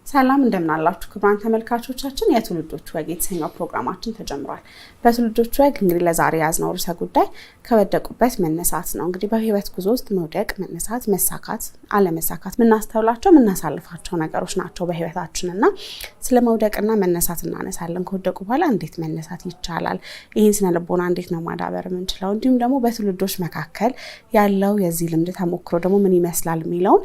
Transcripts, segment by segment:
ሰላም እንደምን አላችሁ ክቡራን ተመልካቾቻችን የትውልዶች ወግ የተሰኘው ፕሮግራማችን ተጀምሯል። በትውልዶች ወግ እንግዲህ ለዛሬ ያዝነው ርዕሰ ጉዳይ ከወደቁበት መነሳት ነው። እንግዲህ በህይወት ጉዞ ውስጥ መውደቅ፣ መነሳት፣ መሳካት፣ አለመሳካት ምናስተውላቸው ምናሳልፋቸው ነገሮች ናቸው በህይወታችንና ስለ መውደቅና መነሳት እናነሳለን። ከወደቁ በኋላ እንዴት መነሳት ይቻላል? ይህን ስነ ልቦና እንዴት ነው ማዳበር የምንችለው? እንዲሁም ደግሞ በትውልዶች መካከል ያለው የዚህ ልምድ ተሞክሮ ደግሞ ምን ይመስላል የሚለውን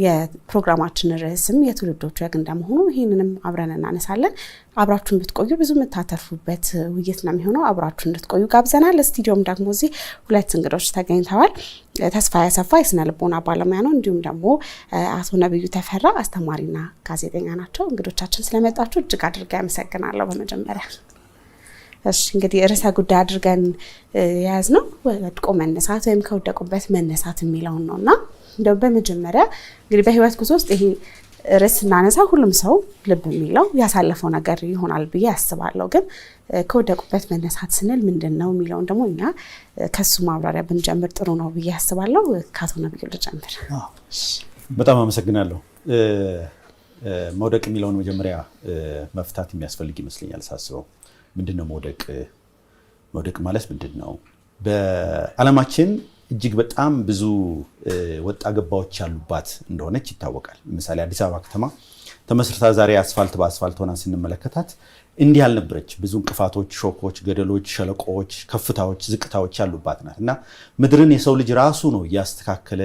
የፕሮግራማችን ርዕስም የትውልዶች ወግ እንደመሆኑ ይሄንንም አብረን እናነሳለን። አብራችሁን ብትቆዩ ብዙ የምታተርፉበት ውይይት ነው የሚሆነው። አብራችሁን እንድትቆዩ ጋብዘናል። ስቱዲዮም ደግሞ እዚህ ሁለት እንግዶች ተገኝተዋል። ተስፋዬ አሰፋ የስነ ልቦና ባለሙያ ነው። እንዲሁም ደግሞ አቶ ነብዩ ተፈራ አስተማሪና ጋዜጠኛ ናቸው። እንግዶቻችን ስለመጣችሁ እጅግ አድርጌ አመሰግናለሁ። በመጀመሪያ እሺ እንግዲህ ርዕሰ ጉዳይ አድርገን የያዝነው ወድቆ መነሳት ወይም ከወደቁበት መነሳት የሚለውን ነውና እንደው በመጀመሪያ እንግዲህ በህይወት ጉዞ ውስጥ ይሄ ርዕስ እናነሳ ሁሉም ሰው ልብ የሚለው ያሳለፈው ነገር ይሆናል ብዬ አስባለሁ። ግን ከወደቁበት መነሳት ስንል ምንድነው የሚለውን ደግሞ እኛ ከሱ ማብራሪያ ብንጀምር ጥሩ ነው ብዬ አስባለሁ። ካቶ ነብዩ ልጀምር። በጣም አመሰግናለሁ። መውደቅ የሚለውን መጀመሪያ መፍታት የሚያስፈልግ ይመስለኛል ሳስበው። ምንድነው መውደቅ? መውደቅ ማለት ምንድነው? በዓለማችን እጅግ በጣም ብዙ ወጣ ገባዎች ያሉባት እንደሆነች ይታወቃል። ለምሳሌ አዲስ አበባ ከተማ ተመስርታ ዛሬ አስፋልት በአስፋልት ሆና ስንመለከታት እንዲህ ያልነበረች ብዙ እንቅፋቶች፣ ሾኮች፣ ገደሎች፣ ሸለቆዎች፣ ከፍታዎች፣ ዝቅታዎች ያሉባት ናት እና ምድርን የሰው ልጅ ራሱ ነው እያስተካከለ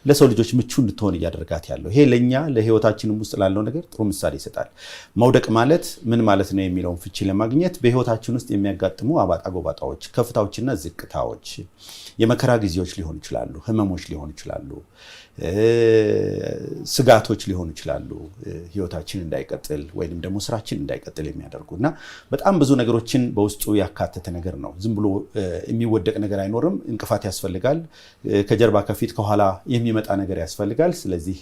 ለሰው ልጆች ምቹ እንድትሆን እያደረጋት ያለው። ይሄ ለኛ ለህይወታችንም ውስጥ ላለው ነገር ጥሩ ምሳሌ ይሰጣል። መውደቅ ማለት ምን ማለት ነው የሚለውን ፍቺ ለማግኘት በህይወታችን ውስጥ የሚያጋጥሙ አባጣ ጎባጣዎች፣ ከፍታዎችና ዝቅታዎች፣ የመከራ ጊዜዎች ሊሆኑ ይችላሉ፣ ህመሞች ሊሆኑ ይችላሉ፣ ስጋቶች ሊሆኑ ይችላሉ። ህይወታችን እንዳይቀጥል ወይንም ደግሞ ስራችን እንዳይቀጥል የሚያደርጉና በጣም ብዙ ነገሮችን በውስጡ ያካተተ ነገር ነው። ዝም ብሎ የሚወደቅ ነገር አይኖርም። እንቅፋት ያስፈልጋል። ከጀርባ ከፊት ከኋላ የሚመጣ ነገር ያስፈልጋል። ስለዚህ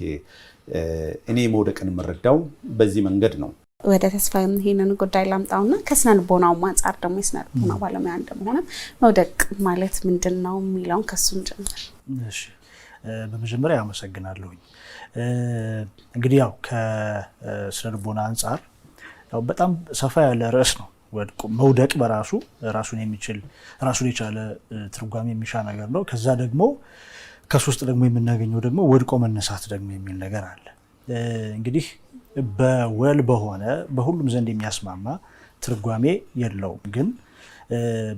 እኔ መውደቅን የምረዳው በዚህ መንገድ ነው። ወደ ተስፋዬ ይሄንን ጉዳይ ላምጣውና ከስነ ልቦናው አንፃር ደግሞ የስነ ልቦና ባለሙያ እንደሆነ መውደቅ ማለት ምንድነው የሚለውን ከሱን ጀምር። እሺ በመጀመሪያ አመሰግናለሁኝ። እንግዲህ ያው ከስነ ልቦና አንፃር ያው በጣም ሰፋ ያለ ርዕስ ነው። መውደቅ በራሱ ራሱን የቻለ ትርጓሜ የሚሻ ነገር ነው። ከዛ ደግሞ ከሶስት ደግሞ የምናገኘው ደግሞ ወድቆ መነሳት ደግሞ የሚል ነገር አለ። እንግዲህ በወል በሆነ በሁሉም ዘንድ የሚያስማማ ትርጓሜ የለውም። ግን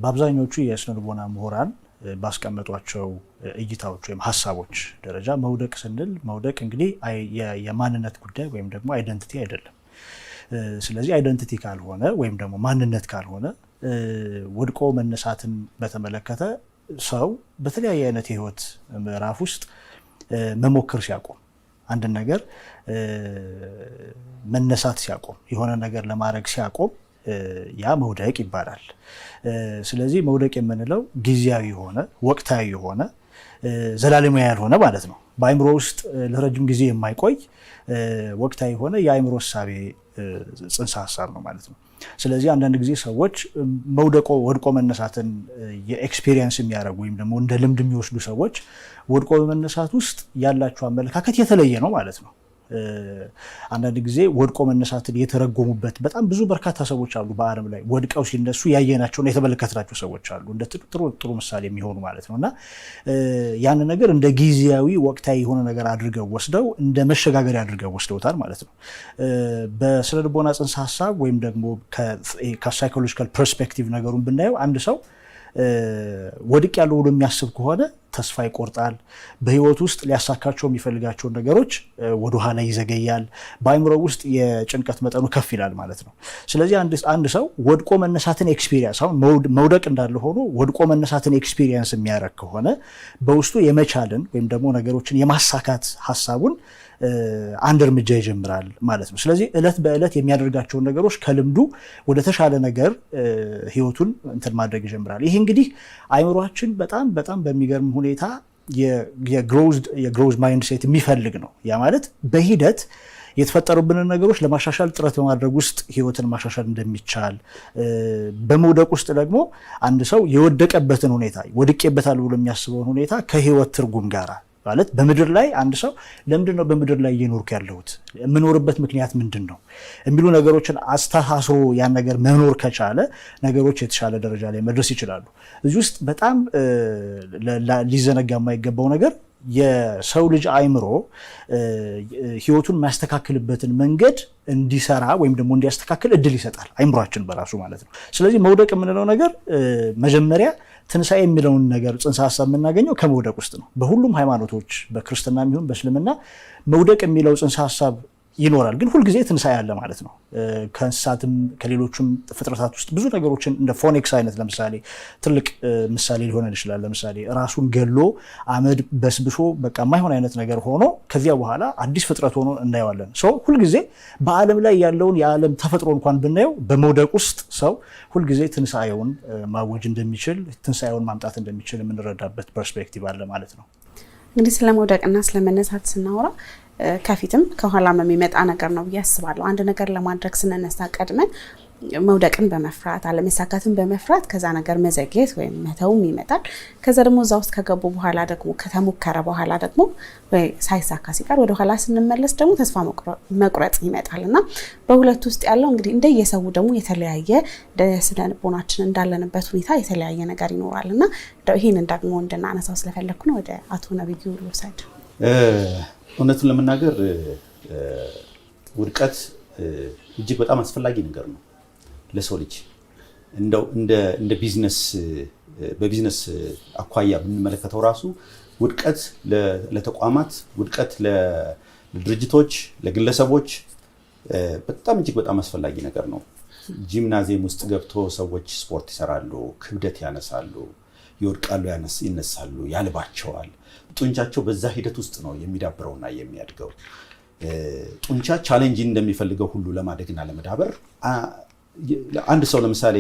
በአብዛኞቹ የስነ ልቦና ምሁራን ባስቀመጧቸው እይታዎች ወይም ሐሳቦች ደረጃ መውደቅ ስንል መውደቅ እንግዲህ የማንነት ጉዳይ ወይም ደግሞ አይደንቲቲ አይደለም። ስለዚህ አይደንቲቲ ካልሆነ ወይም ደግሞ ማንነት ካልሆነ ወድቆ መነሳትን በተመለከተ ሰው በተለያየ አይነት የህይወት ምዕራፍ ውስጥ መሞከር ሲያቆም፣ አንድ ነገር መነሳት ሲያቆም፣ የሆነ ነገር ለማድረግ ሲያቆም ያ መውደቅ ይባላል። ስለዚህ መውደቅ የምንለው ጊዜያዊ የሆነ ወቅታዊ የሆነ ዘላለማዊ ያልሆነ ማለት ነው። በአእምሮ ውስጥ ለረጅም ጊዜ የማይቆይ ወቅታዊ የሆነ የአእምሮ እሳቤ ጽንሰ ሐሳብ ነው ማለት ነው። ስለዚህ አንዳንድ ጊዜ ሰዎች ወድቆ መነሳትን የኤክስፒሪየንስ የሚያደርጉ ወይም ደግሞ እንደ ልምድ የሚወስዱ ሰዎች ወድቆ በመነሳት ውስጥ ያላቸው አመለካከት የተለየ ነው ማለት ነው። አንዳንድ ጊዜ ወድቆ መነሳትን የተረጎሙበት በጣም ብዙ በርካታ ሰዎች አሉ በዓለም ላይ ወድቀው ሲነሱ ያየናቸውና የተመለከትናቸው ሰዎች አሉ እንደ ጥሩ ምሳሌ የሚሆኑ ማለት ነውና ያን ነገር እንደ ጊዜያዊ ወቅታዊ የሆነ ነገር አድርገው ወስደው እንደ መሸጋገሪያ አድርገው ወስደውታል ማለት ነው። በስነ ልቦና ጽንሰ ሐሳብ ወይም ደግሞ ከሳይኮሎጂካል ፐርስፔክቲቭ ነገሩን ብናየው አንድ ሰው ወድቅ ያለው ብሎ የሚያስብ ከሆነ ተስፋ ይቆርጣል። በህይወት ውስጥ ሊያሳካቸው የሚፈልጋቸውን ነገሮች ወደ ኋላ ይዘገያል። በአእምሮ ውስጥ የጭንቀት መጠኑ ከፍ ይላል ማለት ነው። ስለዚህ አንድ ሰው ወድቆ መነሳትን ኤክስፒሪየንስ አሁን መውደቅ እንዳለ ሆኖ ወድቆ መነሳትን ኤክስፒሪየንስ የሚያደርግ ከሆነ በውስጡ የመቻልን ወይም ደግሞ ነገሮችን የማሳካት ሐሳቡን አንድ እርምጃ ይጀምራል ማለት ነው። ስለዚህ እለት በእለት የሚያደርጋቸውን ነገሮች ከልምዱ ወደ ተሻለ ነገር ህይወቱን እንትን ማድረግ ይጀምራል። ይሄ እንግዲህ አእምሮአችን በጣም በሚገርም ሁኔታ የግሮዝ ማይንድ ሴት የሚፈልግ ነው። ያ ማለት በሂደት የተፈጠሩብንን ነገሮች ለማሻሻል ጥረት በማድረግ ውስጥ ህይወትን ማሻሻል እንደሚቻል፣ በመውደቅ ውስጥ ደግሞ አንድ ሰው የወደቀበትን ሁኔታ ወድቄበታል ብሎ የሚያስበውን ሁኔታ ከህይወት ትርጉም ጋር ማለት በምድር ላይ አንድ ሰው ለምንድን ነው በምድር ላይ እየኖርኩ ያለሁት የምኖርበት ምክንያት ምንድን ነው የሚሉ ነገሮችን አስተሳስሮ ያን ነገር መኖር ከቻለ ነገሮች የተሻለ ደረጃ ላይ መድረስ ይችላሉ። እዚህ ውስጥ በጣም ሊዘነጋ የማይገባው ነገር የሰው ልጅ አእምሮ ህይወቱን የሚያስተካክልበትን መንገድ እንዲሰራ ወይም ደግሞ እንዲያስተካክል እድል ይሰጣል አእምሯችን በራሱ ማለት ነው። ስለዚህ መውደቅ የምንለው ነገር መጀመሪያ ትንሣኤ የሚለውን ነገር ጽንሰ ሀሳብ የምናገኘው ከመውደቅ ውስጥ ነው። በሁሉም ሃይማኖቶች በክርስትና ይሁን በእስልምና መውደቅ የሚለው ጽንሰ ሀሳብ ይኖራል፣ ግን ሁልጊዜ ትንሣኤ አለ ማለት ነው። ከእንስሳትም ከሌሎችም ፍጥረታት ውስጥ ብዙ ነገሮችን እንደ ፎኒክስ አይነት ለምሳሌ ትልቅ ምሳሌ ሊሆን ይችላል። ለምሳሌ ራሱን ገሎ አመድ በስብሶ በቃ የማይሆን አይነት ነገር ሆኖ ከዚያ በኋላ አዲስ ፍጥረት ሆኖ እናየዋለን። ሰው ሁልጊዜ በዓለም ላይ ያለውን የዓለም ተፈጥሮ እንኳን ብናየው በመውደቅ ውስጥ ሰው ሁልጊዜ ትንሣኤውን ማወጅ እንደሚችል ትንሣኤውን ማምጣት እንደሚችል የምንረዳበት ፐርስፔክቲቭ አለ ማለት ነው። እንግዲህ ስለ መውደቅና ስለ መነሳት ስናወራ ከፊትም ከኋላም የሚመጣ ነገር ነው ብዬ አስባለሁ። አንድ ነገር ለማድረግ ስንነሳ ቀድመን መውደቅን በመፍራት አለመሳካትን በመፍራት ከዛ ነገር መዘግየት ወይም መተውም ይመጣል። ከዛ ደግሞ እዛ ውስጥ ከገቡ በኋላ ደግሞ ከተሞከረ በኋላ ደግሞ ወይ ሳይሳካ ሲቀር ወደ ኋላ ስንመለስ ደግሞ ተስፋ መቁረጥ ይመጣል እና በሁለት ውስጥ ያለው እንግዲህ እንደየሰው ደግሞ የተለያየ ስነ ልቦናችን እንዳለንበት ሁኔታ የተለያየ ነገር ይኖራል እና ይህንን ደግሞ እንድናነሳው ስለፈለኩ ነው። ወደ አቶ ነብዩ ልውሰድ። እውነቱን ለመናገር ውድቀት እጅግ በጣም አስፈላጊ ነገር ነው ለሰው ልጅ። እንደው እንደ ቢዝነስ በቢዝነስ አኳያ ብንመለከተው ራሱ ውድቀት ለተቋማት፣ ውድቀት ለድርጅቶች፣ ለግለሰቦች በጣም እጅግ በጣም አስፈላጊ ነገር ነው። ጂምናዚየም ውስጥ ገብቶ ሰዎች ስፖርት ይሰራሉ፣ ክብደት ያነሳሉ፣ ይወድቃሉ፣ ይነሳሉ፣ ያልባቸዋል። ጡንቻቸው በዛ ሂደት ውስጥ ነው የሚዳብረውና የሚያድገው። ጡንቻ ቻሌንጅ እንደሚፈልገው ሁሉ ለማደግና ለመዳበር አንድ ሰው ለምሳሌ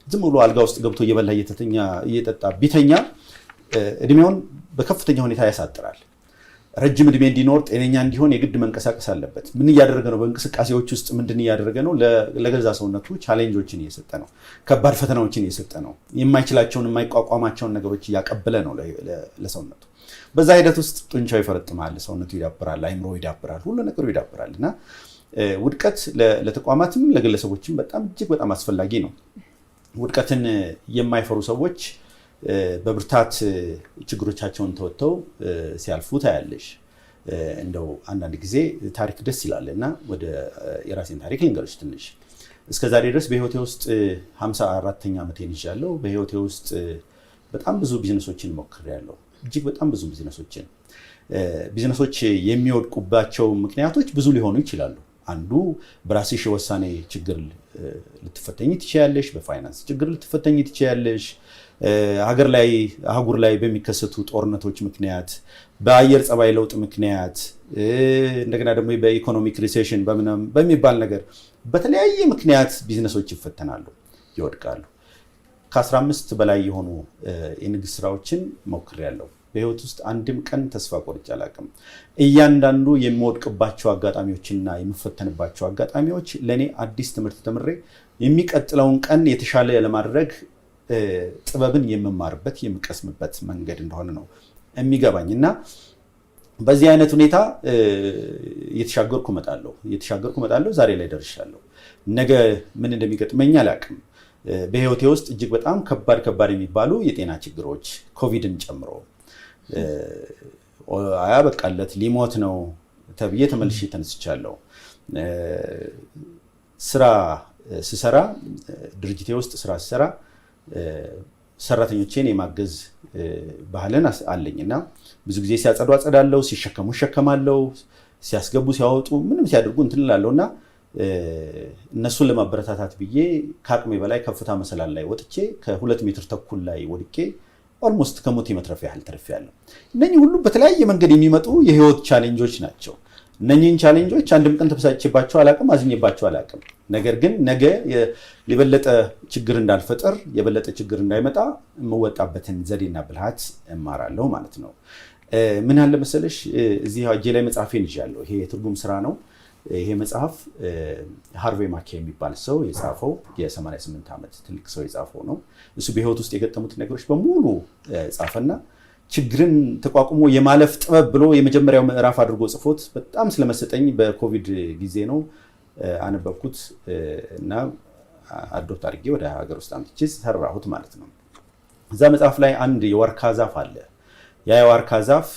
ዝም ብሎ አልጋ ውስጥ ገብቶ እየበላ እየጠጣ ቢተኛ እድሜውን በከፍተኛ ሁኔታ ያሳጥራል። ረጅም እድሜ እንዲኖር ጤነኛ እንዲሆን የግድ መንቀሳቀስ አለበት። ምን እያደረገ ነው? በእንቅስቃሴዎች ውስጥ ምንድን እያደረገ ነው? ለገዛ ሰውነቱ ቻሌንጆችን እየሰጠ ነው። ከባድ ፈተናዎችን እየሰጠ ነው። የማይችላቸውን የማይቋቋማቸውን ነገሮች እያቀበለ ነው ለሰውነቱ። በዛ ሂደት ውስጥ ጡንቻው ይፈረጥማል፣ ሰውነቱ ይዳብራል፣ አይምሮ ይዳብራል፣ ሁሉ ነገሩ ይዳብራል እና ውድቀት ለተቋማትም ለግለሰቦችም በጣም እጅግ በጣም አስፈላጊ ነው። ውድቀትን የማይፈሩ ሰዎች በብርታት ችግሮቻቸውን ተወጥተው ሲያልፉ ታያለሽ። እንደው አንዳንድ ጊዜ ታሪክ ደስ ይላል እና ወደ የራሴን ታሪክ ልንገርሽ ትንሽ። እስከዛሬ ድረስ በህይወቴ ውስጥ 54ኛ ዓመቴን ይዣለሁ። በህይወቴ ውስጥ በጣም ብዙ ቢዝነሶችን ሞክሬያለሁ። እጅግ በጣም ብዙ ቢዝነሶች የሚወድቁባቸው ምክንያቶች ብዙ ሊሆኑ ይችላሉ። አንዱ በራስሽ የውሳኔ ችግር ልትፈተኝ ትችያለሽ፣ በፋይናንስ ችግር ልትፈተኝ ትችያለሽ፣ አህጉር ላይ በሚከሰቱ ጦርነቶች ምክንያት፣ በአየር ጸባይ ለውጥ ምክንያት፣ እንደገና ደግሞ በኢኮኖሚክ ሪሴሽን በሚባል ነገር በተለያየ ምክንያት ቢዝነሶች ይፈተናሉ፣ ይወድቃሉ። ከ15 በላይ የሆኑ የንግድ ስራዎችን ሞክሬያለሁ። በህይወት ውስጥ አንድም ቀን ተስፋ ቆርጬ አላውቅም። እያንዳንዱ የሚወድቅባቸው አጋጣሚዎችና የምፈተንባቸው አጋጣሚዎች ለእኔ አዲስ ትምህርት ተምሬ የሚቀጥለውን ቀን የተሻለ ለማድረግ ጥበብን የምማርበት የምቀስምበት መንገድ እንደሆነ ነው የሚገባኝ እና በዚህ አይነት ሁኔታ እየተሻገርኩ እመጣለሁ። ዛሬ ላይ ደርሻለሁ። ነገ ምን እንደሚገጥመኝ አላውቅም። በህይወቴ ውስጥ እጅግ በጣም ከባድ የሚባሉ የጤና ችግሮች ኮቪድን ጨምሮ አያበቃለት ሊሞት ነው ተብዬ ተመልሼ ተነስቻለሁ። ስራ ስሰራ ድርጅቴ ውስጥ ስራ ስሰራ ሰራተኞቼን የማገዝ ባህልን አለኝና ብዙ ጊዜ ሲያጸዱ አጸዳለሁ፣ ሲሸከሙ እሸከማለሁ፣ ሲያስገቡ ሲያወጡ ምንም ሲያደርጉ እንትን እላለሁና እነሱን ለማበረታታት ብዬ ከአቅሜ በላይ ከፍታ መሰላል ላይ ወጥቼ ከ2 ሜትር ተኩል ላይ ወድቄ ኦልሞስት ከሞት መትረፍ ያህል ተርፌያለሁ። እነኚህ ሁሉ በተለያየ መንገድ የሚመጡ የህይወት ቻሌንጆች ናቸው። እነኚህን ቻሌንጆች አንድም ቀን ተበሳጭቼባቸው አላውቅም፣ አዝኜባቸው አላውቅም። ነገር ግን ነገ የበለጠ ችግር እንዳልፈጠር የበለጠ ችግር እንዳይመጣ የምወጣበትን ዘዴና ብልሃት እማራለሁ ማለት ነው። ምን አለ መሰለሽ እዚህ እጄ ላይ መጽሐፌን ይዣለሁ። ይሄ የትርጉም ስራ ነው። ይሄ መጽሐፍ ሃርቬይ ማኪ የሚባል ሰው የጻፈው የ88 ዓመት ትልቅ ሰው የጻፈው ነው። እሱ በህይወት ውስጥ የገጠሙት ነገሮች በሙሉ ጻፈና ችግርን ተቋቁሞ የማለፍ ጥበብ ብሎ የመጀመሪያው ምዕራፍ አድርጎ ጽፎት በጣም ስለመሰጠኝ በኮቪድ ጊዜ ነው አነበብኩት እና አዶፕት አድርጌ ወደ ሀገር ውስጥ አምጥቼ ሰራሁት ማለት ነው። እዛ መጽሐፍ ላይ አንድ የዋርካ ዛፍ አለ። ያ የዋርካ ዛፍ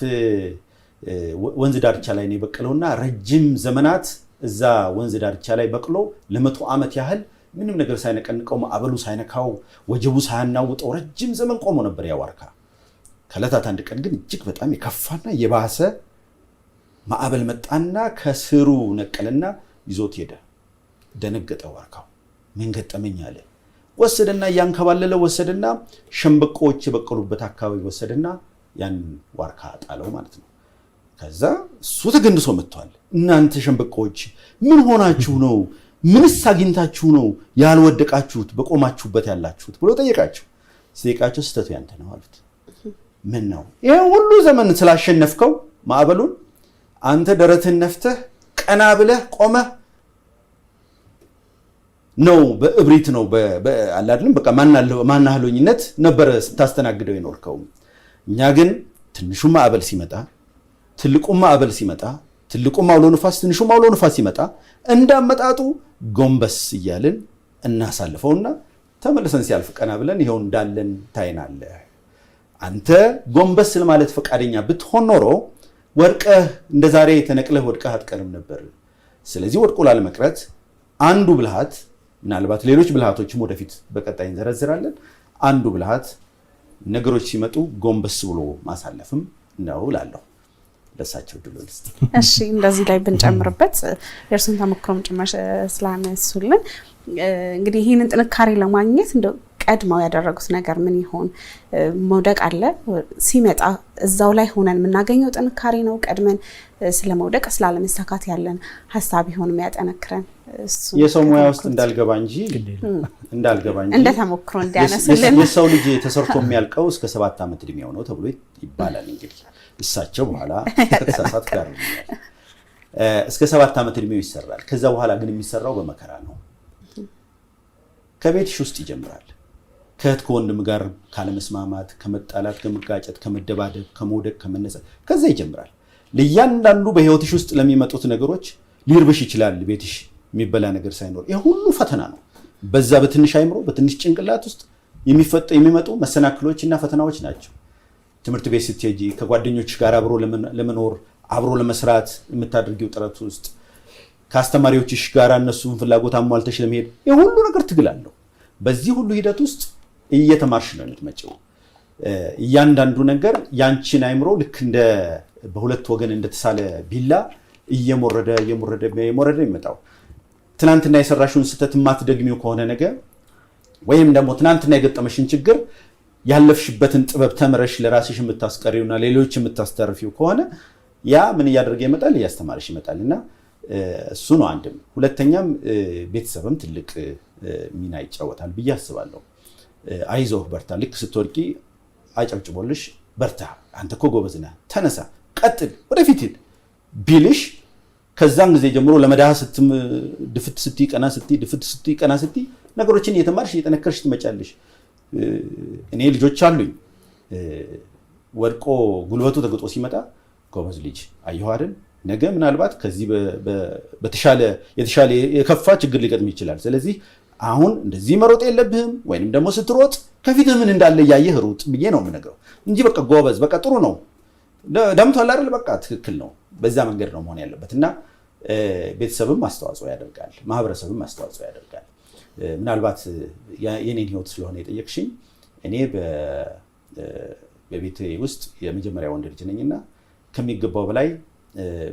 ወንዝ ዳርቻ ላይ ነው የበቀለውና ረጅም ዘመናት እዛ ወንዝ ዳርቻ ላይ በቅሎ ለ100 ዓመት ያህል ምንም ነገር ሳይነቀንቀው ማዕበሉ ሳይነካው ወጀቡ ሳያናውጠው ረጅም ዘመን ቆሞ ነበር ያ ዋርካ። ከዕለታት አንድ ቀን ግን እጅግ በጣም የከፋና የባሰ ማዕበል መጣና ከስሩ ነቀልና ይዞት ሄደ። ደነገጠ ዋርካው። ምን ገጠመኝ አለ። ወሰደና ያንከባለለ ወሰደና ሸምበቆዎች የበቀሉበት አካባቢ ወሰደና ያን ዋርካ ጣለው ማለት ነው። ከዛ እሱ ተገንድሶ መጥቷል። እናንተ ሸምበቆዎች ምን ሆናችሁ ነው? ምንስ አግኝታችሁ ነው ያልወደቃችሁት በቆማችሁበት ያላችሁት ብሎ ጠየቃቸው። ሲጠይቃቸው ስተቱ ያንተ ነው አሉት። ምን ነው? ይሄ ሁሉ ዘመን ስላሸነፍከው ማዕበሉን አንተ ደረትህን ነፍተህ ቀና ብለህ ቆመህ ነው በእብሪት ነው አይደለም በቃ ማናህሎኝነት ነበር ስታስተናግደው የኖርከው። እኛ ግን ትንሹ ማዕበል ሲመጣ ትልቁ ማዕበል ሲመጣ ትልቁ አውሎ ንፋስ ትንሹ አውሎ ንፋስ ሲመጣ እንዳመጣጡ ጎንበስ እያልን እናሳልፈውና ተመልሰን ሲያልፍ ቀና ብለን ይሄው እንዳለን ታይናለህ። አንተ ጎንበስ ለማለት ፈቃደኛ ብትሆን ኖሮ ወድቀህ እንደዛሬ ተነቅለህ ወድቀህ አትቀርም ነበር። ስለዚህ ወድቆ ላለመቅረት አንዱ ብልሃት ምናልባት ሌሎች ብልሃቶችም ወደፊት በቀጣይ እንዘረዝራለን። አንዱ ብልሃት ነገሮች ሲመጡ ጎንበስ ብሎ ማሳለፍም ነው እላለሁ። ለሳቸው ድሎ ልስጥ። እሺ እንደዚህ ላይ ብንጨምርበት የእርሱን ተሞክሮም ጭምር ስላነሱልን እንግዲህ ይህንን ጥንካሬ ለማግኘት እንደው ቀድመው ያደረጉት ነገር ምን ይሆን? መውደቅ አለ ሲመጣ እዛው ላይ ሆነን የምናገኘው ጥንካሬ ነው። ቀድመን ስለመውደቅ ስላለመሳካት ያለን ሀሳብ ይሆን የሚያጠነክረን? የሰው ሙያ ውስጥ እንዳልገባ እንጂ እንደ ተሞክሮ እንዲያነሱልን የሰው ልጅ ተሰርቶ የሚያልቀው እስከ 7 ዓመት እድሜው ነው ተብሎ ይባላል። እንግዲህ እሳቸው በኋላ ከተሳሳት ጋር እስከ 7 ዓመት እድሜው ይሰራል። ከዛ በኋላ ግን የሚሰራው በመከራ ነው። ከቤትሽ ውስጥ ይጀምራል። ከእህት ከወንድም ጋር ካለመስማማት፣ ከመጣላት፣ ከመጋጨት፣ ከመደባደብ፣ ከመውደቅ፣ ከመነሳት ከዛ ይጀምራል። ለእያንዳንዱ በህይወትሽ ውስጥ ለሚመጡት ነገሮች ሊርብሽ ይችላል። ቤትሽ የሚበላ ነገር ሳይኖር ይህ ሁሉ ፈተና ነው። በዛ በትንሽ አይምሮ በትንሽ ጭንቅላት ውስጥ የሚመጡ መሰናክሎች እና ፈተናዎች ናቸው። ትምህርት ቤት ስትሄጂ ከጓደኞች ጋር አብሮ ለመኖር አብሮ ለመስራት የምታደርጊው ጥረት ውስጥ ከአስተማሪዎችሽ ጋር እነሱን ፍላጎት አሟልተሽ ለመሄድ ይህ ሁሉ ነገር ትግላለሁ። በዚህ ሁሉ ሂደት ውስጥ እየተማርሽ ነው የምትመጪው። እያንዳንዱ ነገር ያንቺን አይምሮ ልክ እንደ በሁለት ወገን እንደተሳለ ቢላ እየሞረደ ይመጣው። ትናንትና የሰራሽውን ስህተት የማትደግሚው ከሆነ ነገር ወይም ደግሞ ትናንትና የገጠመሽን ችግር ያለፍሽበትን ጥበብ ተምረሽ ለራስሽ የምታስቀሪውና ሌሎች የምታስተርፊው ከሆነ ያ ምን እያደረገ ይመጣል? እያስተማረሽ ይመጣልና እሱ ነው አንድም። ሁለተኛም ቤተሰብም ትልቅ ሚና ይጫወታል ብዬ አስባለሁ። አይዞህ በርታ፣ ልክ ስትወድቂ አጨብጭቦልሽ በርታ፣ አንተ እኮ ጎበዝ ነህ፣ ተነሳ፣ ቀጥል፣ ወደፊት ሂድ ቢልሽ ከዛን ጊዜ ጀምሮ ለመዳህ ድፍት ስትይ ቀና ስትይ ድፍት ስትይ ቀና ስትይ ነገሮችን እየተማርሽ እየጠነከርሽ ትመጫለሽ። እኔ ልጆች አሉኝ። ወድቆ ጉልበቱ ተግጦ ሲመጣ ጎበዝ ልጅ አየሁ አይደል፣ ነገ ምናልባት ከዚህ የተሻለ የከፋ ችግር ሊገጥም ይችላል። ስለዚህ አሁን እንደዚህ መሮጥ የለብህም፣ ወይንም ደግሞ ስትሮጥ ከፊትህ ምን እንዳለ እያየህ ሩጥ ብዬ ነው የምነግረው እንጂ በቃ ጎበዝ፣ በቃ ጥሩ ነው፣ ደምቷል አይደል፣ በቃ ትክክል ነው። በዛ መንገድ ነው መሆን ያለበት እና ቤተሰብም አስተዋጽኦ ያደርጋል፣ ማህበረሰብም አስተዋጽኦ ያደርጋል። ምናልባት የኔን ህይወት ስለሆነ የጠየቅሽኝ፣ እኔ በቤቴ ውስጥ የመጀመሪያ ወንድ ልጅ ነኝና ከሚገባው በላይ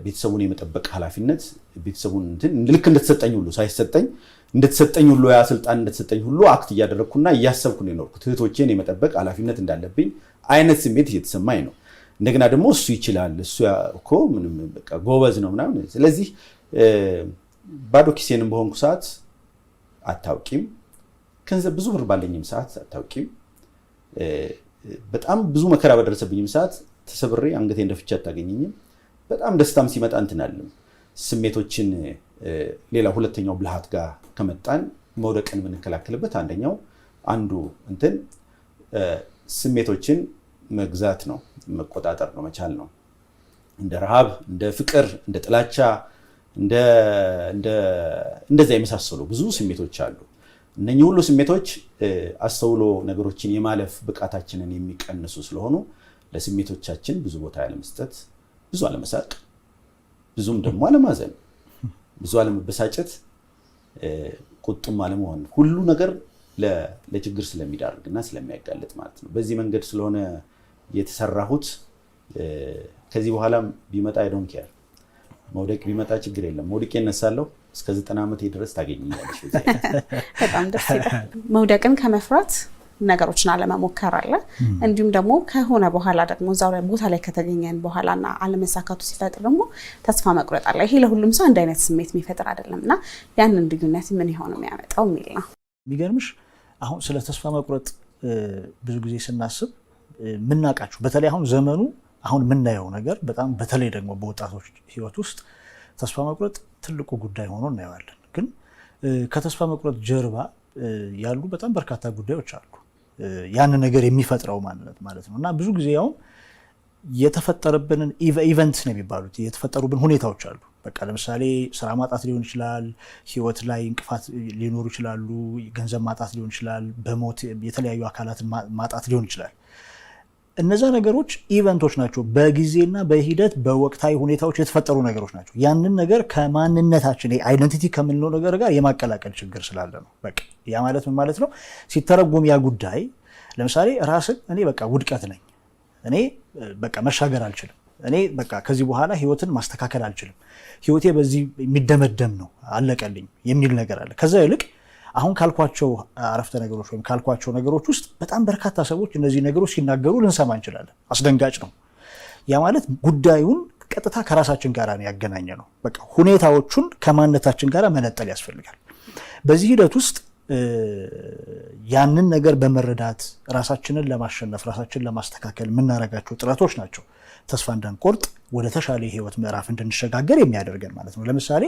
ቤተሰቡን የመጠበቅ ኃላፊነት ቤተሰቡን ልክ እንደተሰጠኝ ሁሉ ሳይሰጠኝ እንደተሰጠኝ ሁሉ ያ ስልጣን እንደተሰጠኝ ሁሉ አክት እያደረግኩና እያሰብኩ ነው የኖርኩት። እህቶቼን የመጠበቅ ኃላፊነት እንዳለብኝ አይነት ስሜት እየተሰማኝ ነው። እንደገና ደግሞ እሱ ይችላል፣ እሱ እኮ ምንም በቃ ጎበዝ ነው ምናምን። ስለዚህ ባዶ ኪሴንም በሆንኩ ሰዓት አታውቂም፣ ገንዘብ ብዙ ብር ባለኝም ሰዓት አታውቂም፣ በጣም ብዙ መከራ በደረሰብኝም ሰዓት ተሰብሬ አንገቴ እንደፍቼ አታገኘኝም። በጣም ደስታም ሲመጣ እንትናለም ስሜቶችን ሌላ ሁለተኛው ብልሃት ጋር ከመጣን መውደቅን የምንከላከልበት አንዱ እንትን ስሜቶችን መግዛት ነው። መቆጣጠር ነው መቻል ነው። እንደ ረሃብ፣ እንደ ፍቅር፣ እንደ ጥላቻ፣ እንደዛ የመሳሰሉ ብዙ ስሜቶች አሉ። እነኚህ ሁሉ ስሜቶች አስተውሎ ነገሮችን የማለፍ ብቃታችንን የሚቀንሱ ስለሆኑ ለስሜቶቻችን ብዙ ቦታ ያለመስጠት፣ ብዙ አለመሳቅ፣ ብዙም ደግሞ አለማዘን፣ ብዙ አለመበሳጨት፣ ቁጡም አለመሆን ሁሉ ነገር ለችግር ስለሚዳርግና ስለሚያጋልጥ ማለት ነው። በዚህ መንገድ ስለሆነ የተሰራሁት ከዚህ በኋላም ቢመጣ አይ ዶንት ኬር መውደቅ ቢመጣ ችግር የለም። መውደቅ እነሳለሁ እስከ 90 ዓመቴ ድረስ ታገኘኛለሽ። በጣም ደስ ይላል። መውደቅን ከመፍራት ነገሮችን አለመሞከር አለ። እንዲሁም ደግሞ ከሆነ በኋላ ደግሞ እዛው ላይ ቦታ ላይ ከተገኘን በኋላና አለመሳካቱ ሲፈጥር ደግሞ ተስፋ መቁረጥ አለ። ይሄ ለሁሉም ሰው አንድ አይነት ስሜት የሚፈጥር አይደለምና ያንን ልዩነት ምን ይሆን የሚያመጣው የሚል ነው። የሚገርምሽ አሁን ስለ ተስፋ መቁረጥ ብዙ ጊዜ ስናስብ ምናቃችሁ በተለይ አሁን ዘመኑ አሁን የምናየው ነገር በጣም በተለይ ደግሞ በወጣቶች ህይወት ውስጥ ተስፋ መቁረጥ ትልቁ ጉዳይ ሆኖ እናየዋለን። ግን ከተስፋ መቁረጥ ጀርባ ያሉ በጣም በርካታ ጉዳዮች አሉ። ያንን ነገር የሚፈጥረው ማለት ነው እና ብዙ ጊዜ አሁን የተፈጠረብንን ኢቨንትስ ነው የሚባሉት የተፈጠሩብን ሁኔታዎች አሉ። በቃ ለምሳሌ ስራ ማጣት ሊሆን ይችላል፣ ህይወት ላይ እንቅፋት ሊኖሩ ይችላሉ፣ ገንዘብ ማጣት ሊሆን ይችላል፣ በሞት የተለያዩ አካላትን ማጣት ሊሆን ይችላል። እነዛ ነገሮች ኢቨንቶች ናቸው። በጊዜና በሂደት በወቅታዊ ሁኔታዎች የተፈጠሩ ነገሮች ናቸው። ያንን ነገር ከማንነታችን አይደንቲቲ ከምንለው ነገር ጋር የማቀላቀል ችግር ስላለ ነው። በቃ ያ ማለት ምን ማለት ነው? ሲተረጎም ያ ጉዳይ ለምሳሌ ራስን እኔ በቃ ውድቀት ነኝ፣ እኔ በቃ መሻገር አልችልም፣ እኔ በቃ ከዚህ በኋላ ህይወትን ማስተካከል አልችልም፣ ህይወቴ በዚህ የሚደመደም ነው፣ አለቀልኝ የሚል ነገር አለ። ከዛ ይልቅ አሁን ካልኳቸው አረፍተ ነገሮች ወይም ካልኳቸው ነገሮች ውስጥ በጣም በርካታ ሰዎች እነዚህ ነገሮች ሲናገሩ ልንሰማ እንችላለን። አስደንጋጭ ነው። ያ ማለት ጉዳዩን ቀጥታ ከራሳችን ጋር ያገናኘ ነው። በቃ ሁኔታዎቹን ከማንነታችን ጋር መነጠል ያስፈልጋል። በዚህ ሂደት ውስጥ ያንን ነገር በመረዳት ራሳችንን ለማሸነፍ ራሳችንን ለማስተካከል የምናደርጋቸው ጥረቶች ናቸው ተስፋ እንዳንቆርጥ ወደ ተሻለ የህይወት ምዕራፍ እንድንሸጋገር የሚያደርገን ማለት ነው። ለምሳሌ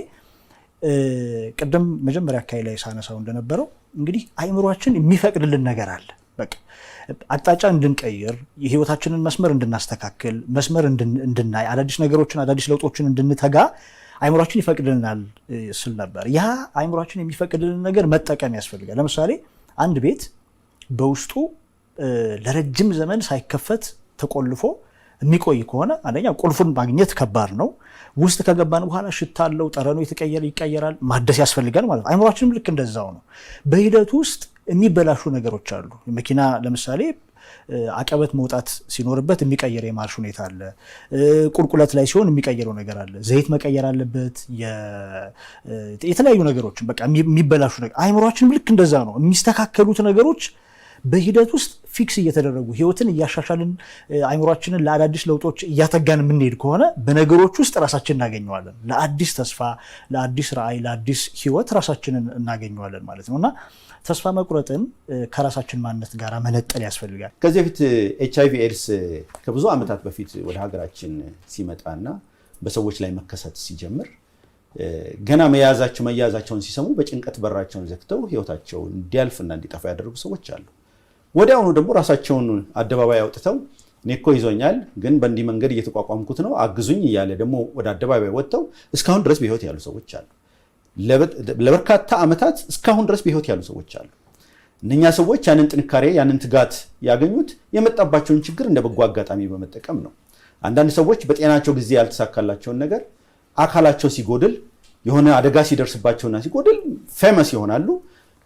ቅድም መጀመሪያ አካባቢ ላይ ሳነሳው እንደነበረው እንግዲህ አይምሯችን የሚፈቅድልን ነገር አለ። በቃ አቅጣጫ እንድንቀይር፣ የህይወታችንን መስመር እንድናስተካክል፣ መስመር እንድናይ፣ አዳዲስ ነገሮችን አዳዲስ ለውጦችን እንድንተጋ አይምሯችን ይፈቅድልናል ስል ነበር። ያ አይምሯችን የሚፈቅድልን ነገር መጠቀም ያስፈልጋል። ለምሳሌ አንድ ቤት በውስጡ ለረጅም ዘመን ሳይከፈት ተቆልፎ የሚቆይ ከሆነ አንደኛ ቁልፉን ማግኘት ከባድ ነው። ውስጥ ከገባን በኋላ ሽታ አለው፣ ጠረኑ ይቀየራል፣ ማደስ ያስፈልጋል ማለት ነው። አይምሯችንም ልክ እንደዛው ነው። በሂደቱ ውስጥ የሚበላሹ ነገሮች አሉ። መኪና ለምሳሌ አቀበት መውጣት ሲኖርበት የሚቀየር የማርሽ ሁኔታ አለ። ቁልቁለት ላይ ሲሆን የሚቀየረው ነገር አለ። ዘይት መቀየር አለበት። የተለያዩ ነገሮችን በቃ የሚበላሹ ነገር አይምሯችንም ልክ እንደዛ ነው። የሚስተካከሉት ነገሮች በሂደት ውስጥ ፊክስ እየተደረጉ ህይወትን እያሻሻልን አይምሯችንን ለአዳዲስ ለውጦች እያተጋን የምንሄድ ከሆነ በነገሮች ውስጥ ራሳችን እናገኘዋለን። ለአዲስ ተስፋ፣ ለአዲስ ራዕይ፣ ለአዲስ ህይወት ራሳችንን እናገኘዋለን ማለት ነው እና ተስፋ መቁረጥን ከራሳችን ማንነት ጋር መነጠል ያስፈልጋል። ከዚህ በፊት HIV ኤድስ ከብዙ ዓመታት በፊት ወደ ሀገራችን ሲመጣና በሰዎች ላይ መከሰት ሲጀምር ገና መያዛቸውን ሲሰሙ በጭንቀት በራቸውን ዘግተው ህይወታቸው እንዲያልፍና እንዲጠፋ ያደረጉ ሰዎች አሉ። ወዲያውኑ ደግሞ ራሳቸውን አደባባይ አውጥተው እኔ እኮ ይዞኛል፣ ግን በእንዲህ መንገድ እየተቋቋምኩት ነው፣ አግዙኝ እያለ ደግሞ ወደ አደባባይ ወጥተው እስካሁን ድረስ በህይወት ያሉ ሰዎች አሉ። ለበርካታ ዓመታት እስካሁን ድረስ በህይወት ያሉ ሰዎች አሉ። እነኛ ሰዎች ያንን ጥንካሬ ያንን ትጋት ያገኙት የመጣባቸውን ችግር እንደ በጎ አጋጣሚ በመጠቀም ነው። አንዳንድ ሰዎች በጤናቸው ጊዜ ያልተሳካላቸውን ነገር አካላቸው ሲጎድል የሆነ አደጋ ሲደርስባቸውና ሲጎድል ፌመስ ይሆናሉ።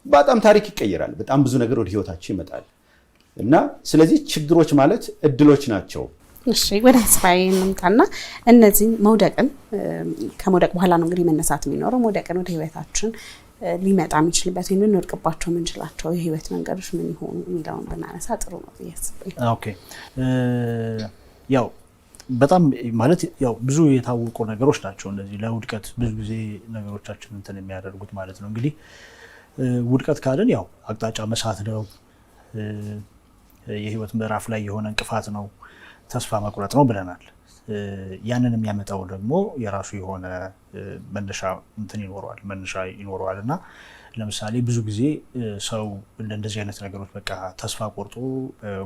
በጣም ታሪክ ይቀየራል። በጣም ብዙ ነገር ወደ ህይወታቸው ይመጣል እና ስለዚህ ችግሮች ማለት እድሎች ናቸው። እሺ ወደ ተስፋዬ እንምጣና እነዚህ መውደቅን ከመውደቅ በኋላ ነው እንግዲህ መነሳት የሚኖረው። መውደቅን ወደ ህይወታችን ሊመጣ የሚችልበት ወይም ልንወድቅባቸው የምንችላቸው የህይወት መንገዶች ምን ይሆኑ የሚለውን ብናነሳ ጥሩ ነው ያስብልኝ። ኦኬ ያው በጣም ማለት ያው ብዙ የታወቁ ነገሮች ናቸው እነዚህ ለውድቀት ብዙ ጊዜ ነገሮቻችን እንትን የሚያደርጉት ማለት ነው። እንግዲህ ውድቀት ካልን ያው አቅጣጫ መሳት ነው፣ የህይወት ምዕራፍ ላይ የሆነ እንቅፋት ነው፣ ተስፋ መቁረጥ ነው ብለናል። ያንን የሚያመጣው ደግሞ የራሱ የሆነ መነሻ ይኖረዋል እና ለምሳሌ ብዙ ጊዜ ሰው እንደዚህ አይነት ነገሮች በቃ ተስፋ ቆርጦ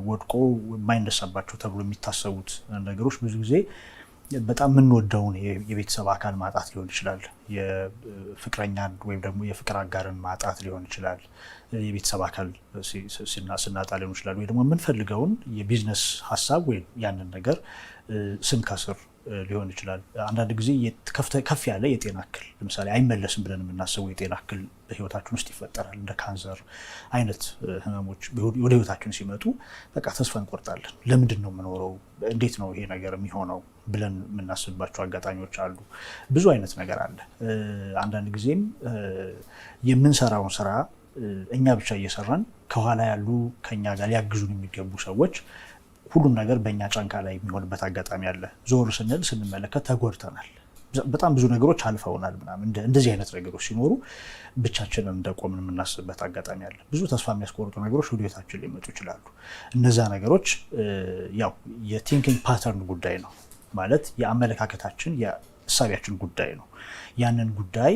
ወድቆ የማይነሳባቸው ተብሎ የሚታሰቡት ነገሮች ብዙ ጊዜ በጣም የምንወደውን የቤተሰብ አካል ማጣት ሊሆን ይችላል። የፍቅረኛን ወይም ደግሞ የፍቅር አጋርን ማጣት ሊሆን ይችላል። የቤተሰብ አካል ስናጣ ሊሆን ይችላል። ወይ ደግሞ የምንፈልገውን የቢዝነስ ሀሳብ ወይም ያንን ነገር ስንከስር ሊሆን ይችላል። አንዳንድ ጊዜ ከፍ ያለ የጤና እክል ለምሳሌ አይመለስም ብለን የምናስበው የጤና እክል በህይወታችን ውስጥ ይፈጠራል። እንደ ካንሰር አይነት ህመሞች ወደ ህይወታችን ሲመጡ በቃ ተስፋ እንቆርጣለን። ለምንድን ነው የምኖረው? እንዴት ነው ይሄ ነገር የሚሆነው ብለን የምናስብባቸው አጋጣሚዎች አሉ። ብዙ አይነት ነገር አለ። አንዳንድ ጊዜም የምንሰራውን ስራ እኛ ብቻ እየሰራን ከኋላ ያሉ ከኛ ጋር ሊያግዙን የሚገቡ ሰዎች ሁሉም ነገር በእኛ ጫንቃ ላይ የሚሆንበት አጋጣሚ አለ። ዞር ስንል ስንመለከት ተጎድተናል፣ በጣም ብዙ ነገሮች አልፈውናል ምናምን። እንደዚህ አይነት ነገሮች ሲኖሩ ብቻችንን እንደቆምን የምናስብበት አጋጣሚ አለ። ብዙ ተስፋ የሚያስቆርጡ ነገሮች ወደ ህይወታችን ሊመጡ ይችላሉ። እነዛ ነገሮች ያው የቲንኪንግ ፓተርን ጉዳይ ነው ማለት የአመለካከታችን የእሳቢያችን ጉዳይ ነው። ያንን ጉዳይ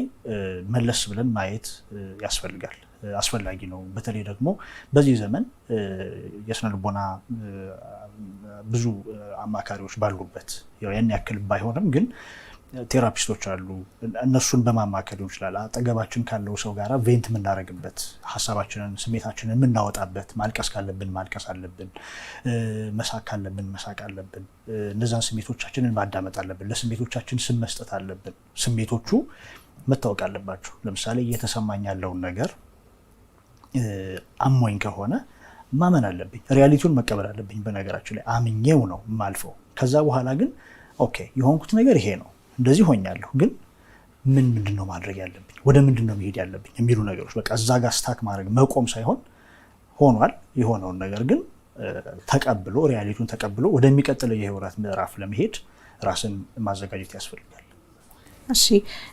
መለስ ብለን ማየት ያስፈልጋል፣ አስፈላጊ ነው። በተለይ ደግሞ በዚህ ዘመን የስነ ልቦና ብዙ አማካሪዎች ባሉበት ያን ያክል ባይሆንም ግን ቴራፒስቶች አሉ። እነሱን በማማከር ሊሆን ይችላል። አጠገባችን ካለው ሰው ጋር ቬንት የምናደርግበት፣ ሀሳባችንን ስሜታችንን የምናወጣበት፣ ማልቀስ ካለብን ማልቀስ አለብን፣ መሳቅ ካለብን መሳቅ አለብን። እነዛን ስሜቶቻችንን ማዳመጥ አለብን። ለስሜቶቻችን ስም መስጠት አለብን። ስሜቶቹ መታወቅ አለባቸው። ለምሳሌ እየተሰማኝ ያለውን ነገር አሞኝ ከሆነ ማመን አለብኝ። ሪያሊቲውን መቀበል አለብኝ። በነገራችን ላይ አምኜው ነው የማልፈው። ከዛ በኋላ ግን ኦኬ የሆንኩት ነገር ይሄ ነው፣ እንደዚህ ሆኛለሁ፣ ግን ምንድን ነው ማድረግ ያለብኝ፣ ወደ ምንድን ነው መሄድ ያለብኝ የሚሉ ነገሮች በቃ እዛ ጋር ስታክ ማድረግ መቆም ሳይሆን ሆኗል የሆነውን ነገር ግን ተቀብሎ ሪያሊቲውን ተቀብሎ ወደሚቀጥለው የህይወት ምዕራፍ ለመሄድ ራስን ማዘጋጀት ያስፈልጋል። እሺ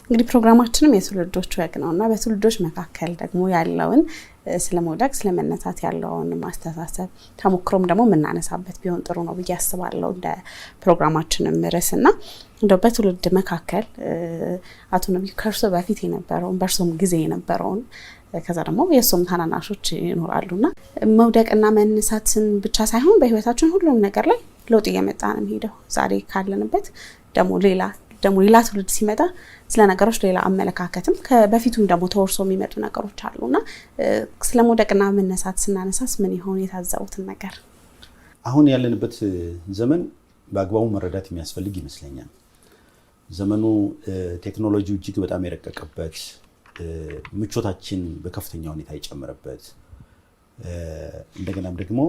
እንግዲህ ፕሮግራማችንም የትውልዶች ወግ ነው እና በትውልዶች መካከል ደግሞ ያለውን ስለመውደቅ ስለመነሳት ያለውን ማስተሳሰብ ተሞክሮም ደግሞ የምናነሳበት ቢሆን ጥሩ ነው ብዬ አስባለሁ። እንደ ፕሮግራማችንም ርዕስና እንደው በትውልድ መካከል አቶ ነብዩ ከእርሶ በፊት የነበረውን በእርሶም ጊዜ የነበረውን ከዛ ደግሞ የእሱም ታናናሾች ይኖራሉና መውደቅና መነሳትን ብቻ ሳይሆን በህይወታችን ሁሉም ነገር ላይ ለውጥ እየመጣ ነው የሚሄደው። ዛሬ ካለንበት ደግሞ ሌላ ትውልድ ሲመጣ ስለ ነገሮች ሌላ አመለካከትም በፊቱም ደግሞ ተወርሶ የሚመጡ ነገሮች አሉና ስለ መውደቅና መነሳት ስናነሳስ ምን ይሆን የታዘቡትን ነገር? አሁን ያለንበት ዘመን በአግባቡ መረዳት የሚያስፈልግ ይመስለኛል። ዘመኑ ቴክኖሎጂው እጅግ በጣም የረቀቀበት፣ ምቾታችን በከፍተኛ ሁኔታ የጨመረበት፣ እንደገናም ደግሞ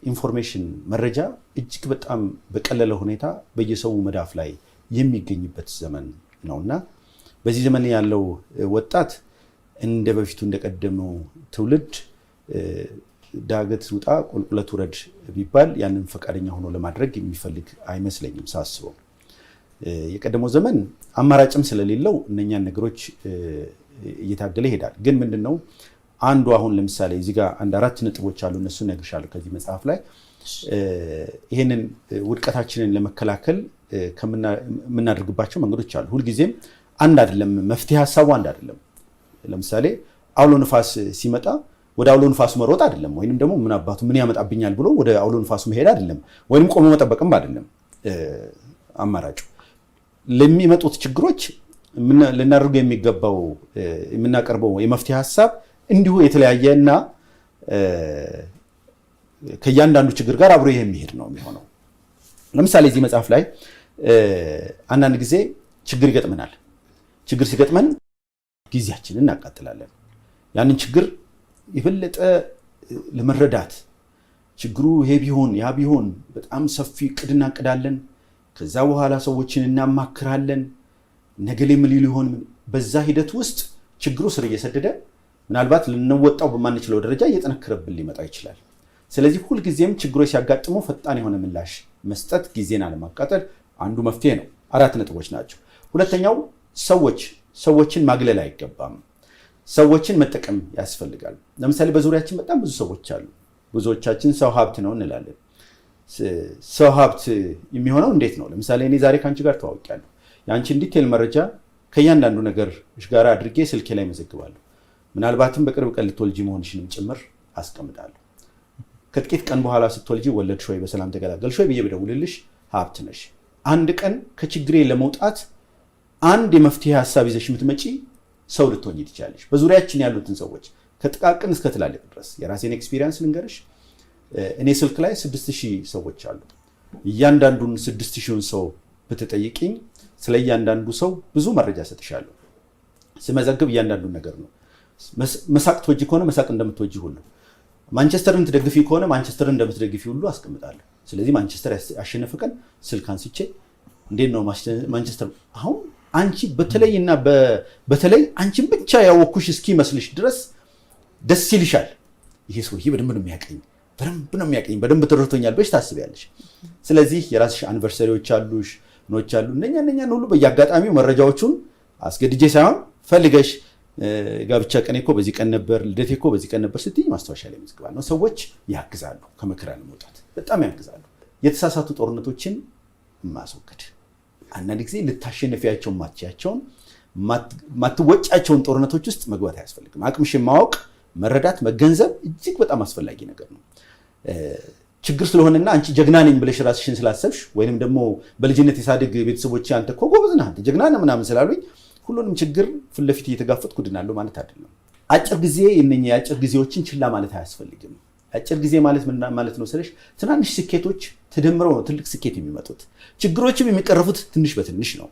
ኢንፎርሜሽን መረጃ እጅግ በጣም በቀለለ ሁኔታ በየሰው መዳፍ ላይ የሚገኝበት ዘመን ነውና በዚህ ዘመን ያለው ወጣት እንደ በፊቱ እንደቀደመው ትውልድ ዳገት ውጣ ቁልቁለት ውረድ ቢባል ያንን ፈቃደኛ ሆኖ ለማድረግ የሚፈልግ አይመስለኝም ሳስበው። የቀደመው ዘመን አማራጭም ስለሌለው እነኛን ነገሮች እየታገለ ይሄዳል። ግን ምንድነው አንዱ አሁን ለምሳሌ እዚህ ጋር አንድ 4 ነጥቦች አሉ፣ እነሱን እነግርሻለሁ ከዚህ መጽሐፍ ላይ። ይሄንን ውድቀታችንን ለመከላከል ከምናደርግባቸው መንገዶች አሉ። ሁልጊዜም አንድ አይደለም፣ መፍትሄ ሀሳቡ አንድ አይደለም። ለምሳሌ አውሎ ንፋስ ሲመጣ ወደ አውሎ ንፋሱ መሮጥ አይደለም፣ ወይንም ደግሞ ምን አባቱ ምን ያመጣብኛል ብሎ ወደ አውሎ ንፋሱ መሄድ አይደለም፣ ወይንም ቆሞ መጠበቅም አይደለም። አማራጩ ለሚመጡት ችግሮች ልናደርገው የሚገባው የምናቀርበው የመፍትሄ ሀሳብ እንዲሁ የተለያየና ከእያንዳንዱ ችግር ጋር አብሮ የሚሄድ ነው የሚሆነው። ለምሳሌ እዚህ መጽሐፍ ላይ አንዳንድ ጊዜ ችግር ይገጥመናል። ችግር ሲገጥመን ጊዜያችንን እናቃጥላለን። ያንን ችግር የበለጠ ለመረዳት ችግሩ ይሄ ቢሆን ያ ቢሆን በጣም ሰፊ እቅድ እናቅዳለን። ከዛ በኋላ ሰዎችን እናማክራለን። ነገሌ ምን ሊሆን በዛ ሂደት ውስጥ ችግሩ ስር እየሰደደ ምናልባት ልንወጣው በማንችለው ደረጃ እየጠነከረብን ሊመጣ ይችላል። ስለዚህ ሁልጊዜም ችግሮች ሲያጋጥሙ ፈጣን የሆነ ምላሽ መስጠት፣ ጊዜን አለማቃጠል አንዱ መፍትሄ ነው። 4 ነጥቦች ናቸው። ሁለተኛው ሰዎችን ማግለል አይገባም። ሰዎችን መጠቀም ያስፈልጋል። ለምሳሌ በዙሪያችን በጣም ብዙ ሰዎች አሉ። ብዙዎቻችን ሰው ሀብት ነው እንላለን። ሰው ሀብት የሚሆነው እንዴት ነው? ለምሳሌ እኔ ዛሬ ከአንቺ ጋር ተዋውቂያለሁ። የአንቺን ዲቴል መረጃ ከእያንዳንዱ ነገር ጋር አድርጌ ስልኬ ላይ መዘግባለሁ። ምናልባትም በቅርብ ቀን ልትወልጂ መሆንሽንም ጭምር አስቀምጣለሁ። ከጥቂት ቀን በኋላ ስትወልጂ ወለድሽ ወይ በሰላም ተገላገልሽ ወይ ብዬ ብደውልልሽ ሀብት ነሽ። አንድ ቀን ከችግሬ ለመውጣት አንድ የመፍትሄ ሀሳብ ይዘሽ የምትመጪ ሰው ልትሆኚ ትችላለሽ። በዙሪያችን ያሉትን ሰዎች ከጥቃቅን እስከ ትላልቅ ድረስ የራሴን ኤክስፒሪየንስ ልንገርሽ። እኔ ስልክ ላይ 6000 ሰዎች አሉ። እያንዳንዱን 6000ን ሰው ብትጠይቂኝ ስለ እያንዳንዱ ሰው ብዙ መረጃ ሰጥሻለሁ። ስመዘግብ እያንዳንዱን ነገር ነው። መሳቅ ትወጂ ከሆነ መሳቅ እንደምትወጂ ሁሉ፣ ማንቸስተርን ትደግፊ ከሆነ ማንቸስተርን እንደምትደግፊ ሁሉ አስቀምጣለሁ። ስለዚህ ማንቸስተር ያሸነፈ ቀን ስልክ አንስቼ እንዴት ነው ማንቸስተር አሁን አንቺ በተለይ አንቺን ብቻ ያወኩሽ እስኪመስልሽ ድረስ ደስ ይልሻል። ይሄ ሰውዬ በደንብ ነው የሚያቀኝ በደንብ ተረድቶኛል ብለሽ ታስቢያለሽ። ስለዚህ የራስሽ አኒቨርሰሪዎች አሉሽ፣ ኖች አሉ። እነኛን ሁሉ በየአጋጣሚው መረጃዎቹን አስገድጄ ሳይሆን ፈልገሽ ጋብቻ ቀኔ እኮ በዚህ ቀን ነበር፣ ልደቴ እኮ በዚህ ቀን ነበር ስትይ ማስታወሻ ላይ መዝግባል ነው። ሰዎች ያግዛሉ፣ ከመከራ ለመውጣት በጣም ያግዛሉ። የተሳሳቱ ጦርነቶችን ማስወገድ፣ አንዳንድ ጊዜ ልታሸንፊያቸው ማትያቸውን ማትወጫቸውን ጦርነቶች ውስጥ መግባት አያስፈልግም። አቅምሽን ማወቅ፣ መረዳት፣ መገንዘብ እጅግ በጣም አስፈላጊ ነገር ነው። ችግር ስለሆነና አንቺ ጀግና ነኝ ብለሽ ራስሽን ስላሰብሽ ወይንም ደግሞ በልጅነት የሳድግ ቤተሰቦች አንተ እኮ ጎበዝ ነህ፣ አንተ ጀግና ነህ ምናምን ስላሉኝ ሁሉንም ችግር ፊት ለፊት እየተጋፈጥኩ ድናለሁ ማለት አይደለም። አጭር ጊዜ የአጭር ጊዜዎችን ችላ ማለት አያስፈልግም። አጭር ጊዜ ማለት ምን ማለት ነው ስልሽ፣ ትናንሽ ስኬቶች ተደምረው ነው ትልቅ ስኬት የሚመጡት። ችግሮችም የሚቀረፉት ትንሽ በትንሽ ነው።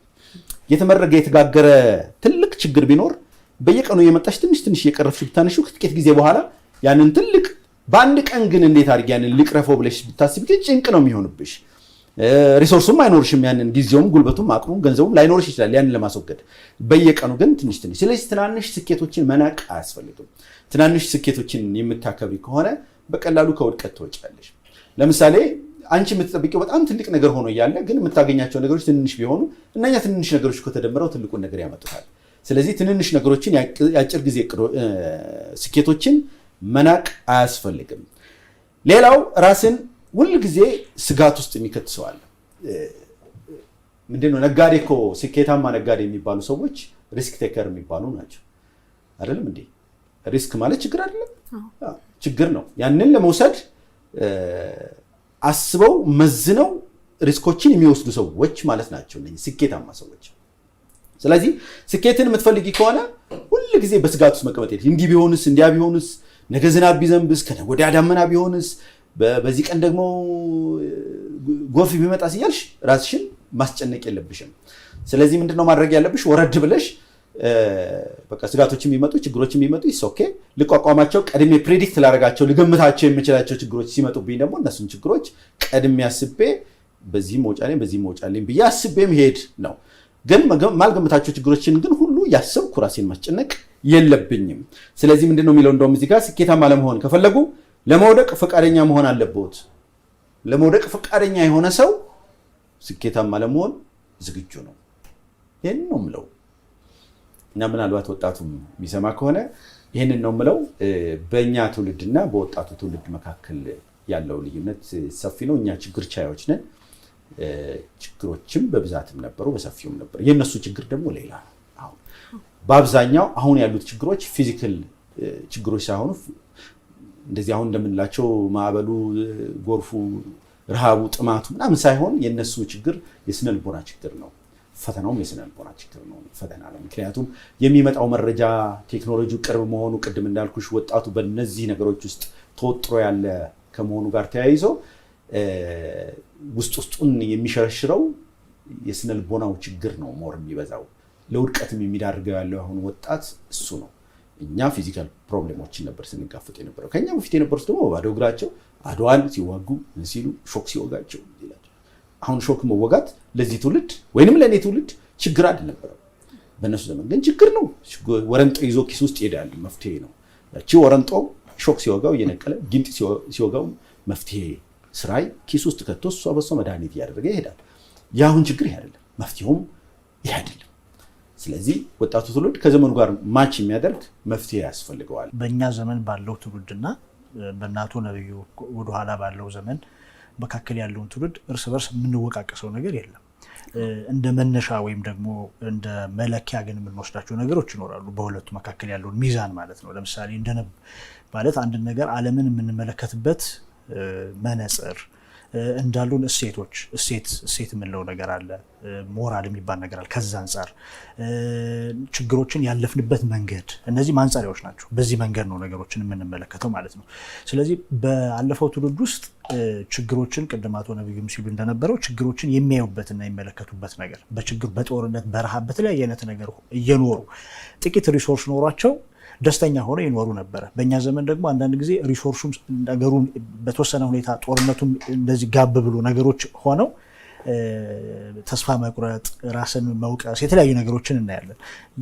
የተመረገ የተጋገረ ትልቅ ችግር ቢኖር በየቀኑ የመጣሽ ትንሽ እየቀረፍሽ ብታነሺው ከጥቂት ጊዜ በኋላ ያንን ትልቅ በአንድ ቀን ግን እንዴት አድርጌ ያንን ልቅረፈው ብለሽ ብታስቢ ግን ጭንቅ ነው የሚሆንብሽ። ሪሶርሱም አይኖርሽም። ያንን ጊዜውም ጉልበቱም አቅሙም ገንዘቡም ላይኖርሽ ይችላል ያንን ለማስወገድ። በየቀኑ ግን ትንሽ። ስለዚህ ትናንሽ ስኬቶችን መናቅ አያስፈልግም። ትናንሽ ስኬቶችን የምታከብሪ ከሆነ በቀላሉ ከውድቀት ትወጫለሽ። ለምሳሌ አንቺ የምትጠብቂው በጣም ትልቅ ነገር ሆኖ እያለ ግን የምታገኛቸው ነገሮች ትንሽ ቢሆኑ እነኛ ትንንሽ ነገሮች ከተደመረው ትልቁን ነገር ያመጡታል። ስለዚህ ትንንሽ ነገሮችን የአጭር ጊዜ ስኬቶችን መናቅ አያስፈልግም። ሌላው ራስን ሁል ጊዜ ስጋት ውስጥ የሚከት ሰው አለ። ምንድነው ነጋዴ እኮ ስኬታማ ነጋዴ የሚባሉ ሰዎች ሪስክ ቴከር የሚባሉ ናቸው። አይደለም እንዴ? ሪስክ ማለት ችግር አይደለም? ችግር ነው። ያንን ለመውሰድ አስበው መዝነው ሪስኮችን የሚወስዱ ሰዎች ማለት ናቸው እነዚህ ስኬታማ ሰዎች። ስለዚህ ስኬትን የምትፈልጊ ከሆነ ሁል ጊዜ በስጋት ውስጥ መቀመጥ የለሽም። እንዲህ ቢሆንስ፣ እንዲያ ቢሆንስ፣ ነገ ዝናብ ቢዘንብስ፣ ከነገ ወዲያ ዳመና ቢሆንስ፣ በዚህ ቀን ደግሞ ጎርፍ ቢመጣስ እያልሽ ራስሽን ማስጨነቅ የለብሽም። ስለዚህ ምንድነው ማድረግ ያለብሽ? ወረድ ብለሽ በቃ ስጋቶችን የሚመጡ ችግሮችን የሚመጡ ኦኬ፣ ልቋቋማቸው፣ ቀድሜ ፕሬዲክት ላደርጋቸው ልገምታቸው የምችላቸው ችግሮች ሲመጡብኝ ደግሞ እነሱን ችግሮች ቀድሜ አስቤ በዚህ መውጫለኝ በዚህ መውጫለኝ ብዬ አስቤ መሄድ ነው። ግን ማልገምታቸው ችግሮችን ግን ሁሉ ያሰብኩ ራሴን ማስጨነቅ የለብኝም። ስለዚህ ምንድነው የሚለው እንደውም እዚህ ጋር ስኬታማ ለመሆን ከፈለጉ ለመውደቅ ፈቃደኛ መሆን አለበት። ለመውደቅ ፈቃደኛ የሆነ ሰው ስኬታማ ለመሆን ዝግጁ ነው። ይሄን ነው የምለው እና ምናልባት ወጣቱም የሚሰማ ከሆነ ይሄንን ነው የምለው። በእኛ ትውልድና በወጣቱ ትውልድ መካከል ያለው ልዩነት ሰፊ ነው። እኛ ችግር ቻዮች ነን። ችግሮችም በብዛትም ነበሩ፣ በሰፊውም ነበር። የነሱ ችግር ደግሞ ሌላ ነው። አሁን በአብዛኛው አሁን ያሉት ችግሮች ፊዚካል ችግሮች ሳይሆኑ እንደዚህ አሁን እንደምንላቸው ማዕበሉ፣ ጎርፉ፣ ረሃቡ፣ ጥማቱ ምናምን ሳይሆን የነሱ ችግር የስነ ልቦና ችግር ነው። ፈተናውም የስነ ልቦና ችግር ነው፣ ፈተና ነው። ምክንያቱም የሚመጣው መረጃ ቴክኖሎጂው ቅርብ መሆኑ፣ ቅድም እንዳልኩሽ ወጣቱ በእነዚህ ነገሮች ውስጥ ተወጥሮ ያለ ከመሆኑ ጋር ተያይዞ ውስጡን የሚሸረሽረው የስነ ልቦናው ችግር ነው ሞር የሚበዛው። ለውድቀትም የሚዳርገው ያለው አሁን ወጣት እሱ ነው። እኛ ፊዚካል ፕሮብሌሞችን ነበር ስንጋፈጥ የነበረው። ከኛ በፊት የነበሩት ደግሞ በባዶ እግራቸው አድዋን ሲዋጉ ሲሉ ሾክ ሲወጋቸው ይላቸው። አሁን ሾክ መወጋት ለዚህ ትውልድ ወይንም ለእኔ ትውልድ ችግር አልነበረም። በእነሱ ዘመን ግን ችግር ነው። ወረንጦ ይዞ ኪስ ውስጥ ይሄዳል፣ መፍትሄ ነው። ያቺ ወረንጦ ሾክ ሲወጋው እየነቀለ ጊንጥ ሲወጋው መፍትሄ ስራይ ኪስ ውስጥ ከቶ እሷ በሷ መድኃኒት እያደረገ ይሄዳል። የአሁን ችግር ይሄ አይደለም፣ መፍትሄውም ይሄ አይደለም። ስለዚህ ወጣቱ ትውልድ ከዘመኑ ጋር ማች የሚያደርግ መፍትሄ ያስፈልገዋል። በእኛ ዘመን ባለው ትውልድና በእናቱ ነብዩ ወደኋላ ባለው ዘመን መካከል ያለውን ትውልድ እርስ በርስ የምንወቃቀሰው ነገር የለም። እንደ መነሻ ወይም ደግሞ እንደ መለኪያ ግን የምንወስዳቸው ነገሮች ይኖራሉ፣ በሁለቱ መካከል ያለውን ሚዛን ማለት ነው። ለምሳሌ እንደነብ ማለት አንድ ነገር ዓለምን የምንመለከትበት መነጽር እንዳሉን እሴቶች እሴት የምንለው ነገር አለ፣ ሞራል የሚባል ነገር አለ። ከዛ አንጻር ችግሮችን ያለፍንበት መንገድ እነዚህ ማንጸሪያዎች ናቸው። በዚህ መንገድ ነው ነገሮችን የምንመለከተው ማለት ነው። ስለዚህ ባለፈው ትውልድ ውስጥ ችግሮችን ቅድም አቶ ነብዩም ሲሉ እንደነበረው ችግሮችን የሚያዩበትና የሚመለከቱበት ነገር በችግር በጦርነት በረሃብ በተለያየ አይነት ነገር እየኖሩ ጥቂት ሪሶርስ ኖሯቸው ደስተኛ ሆነው ይኖሩ ነበረ። በእኛ ዘመን ደግሞ አንዳንድ ጊዜ ሪሶርሱም ነገሩን በተወሰነ ሁኔታ ጦርነቱም እንደዚህ ጋብ ብሎ ነገሮች ሆነው ተስፋ መቁረጥ፣ ራስን መውቀስ፣ የተለያዩ ነገሮችን እናያለን።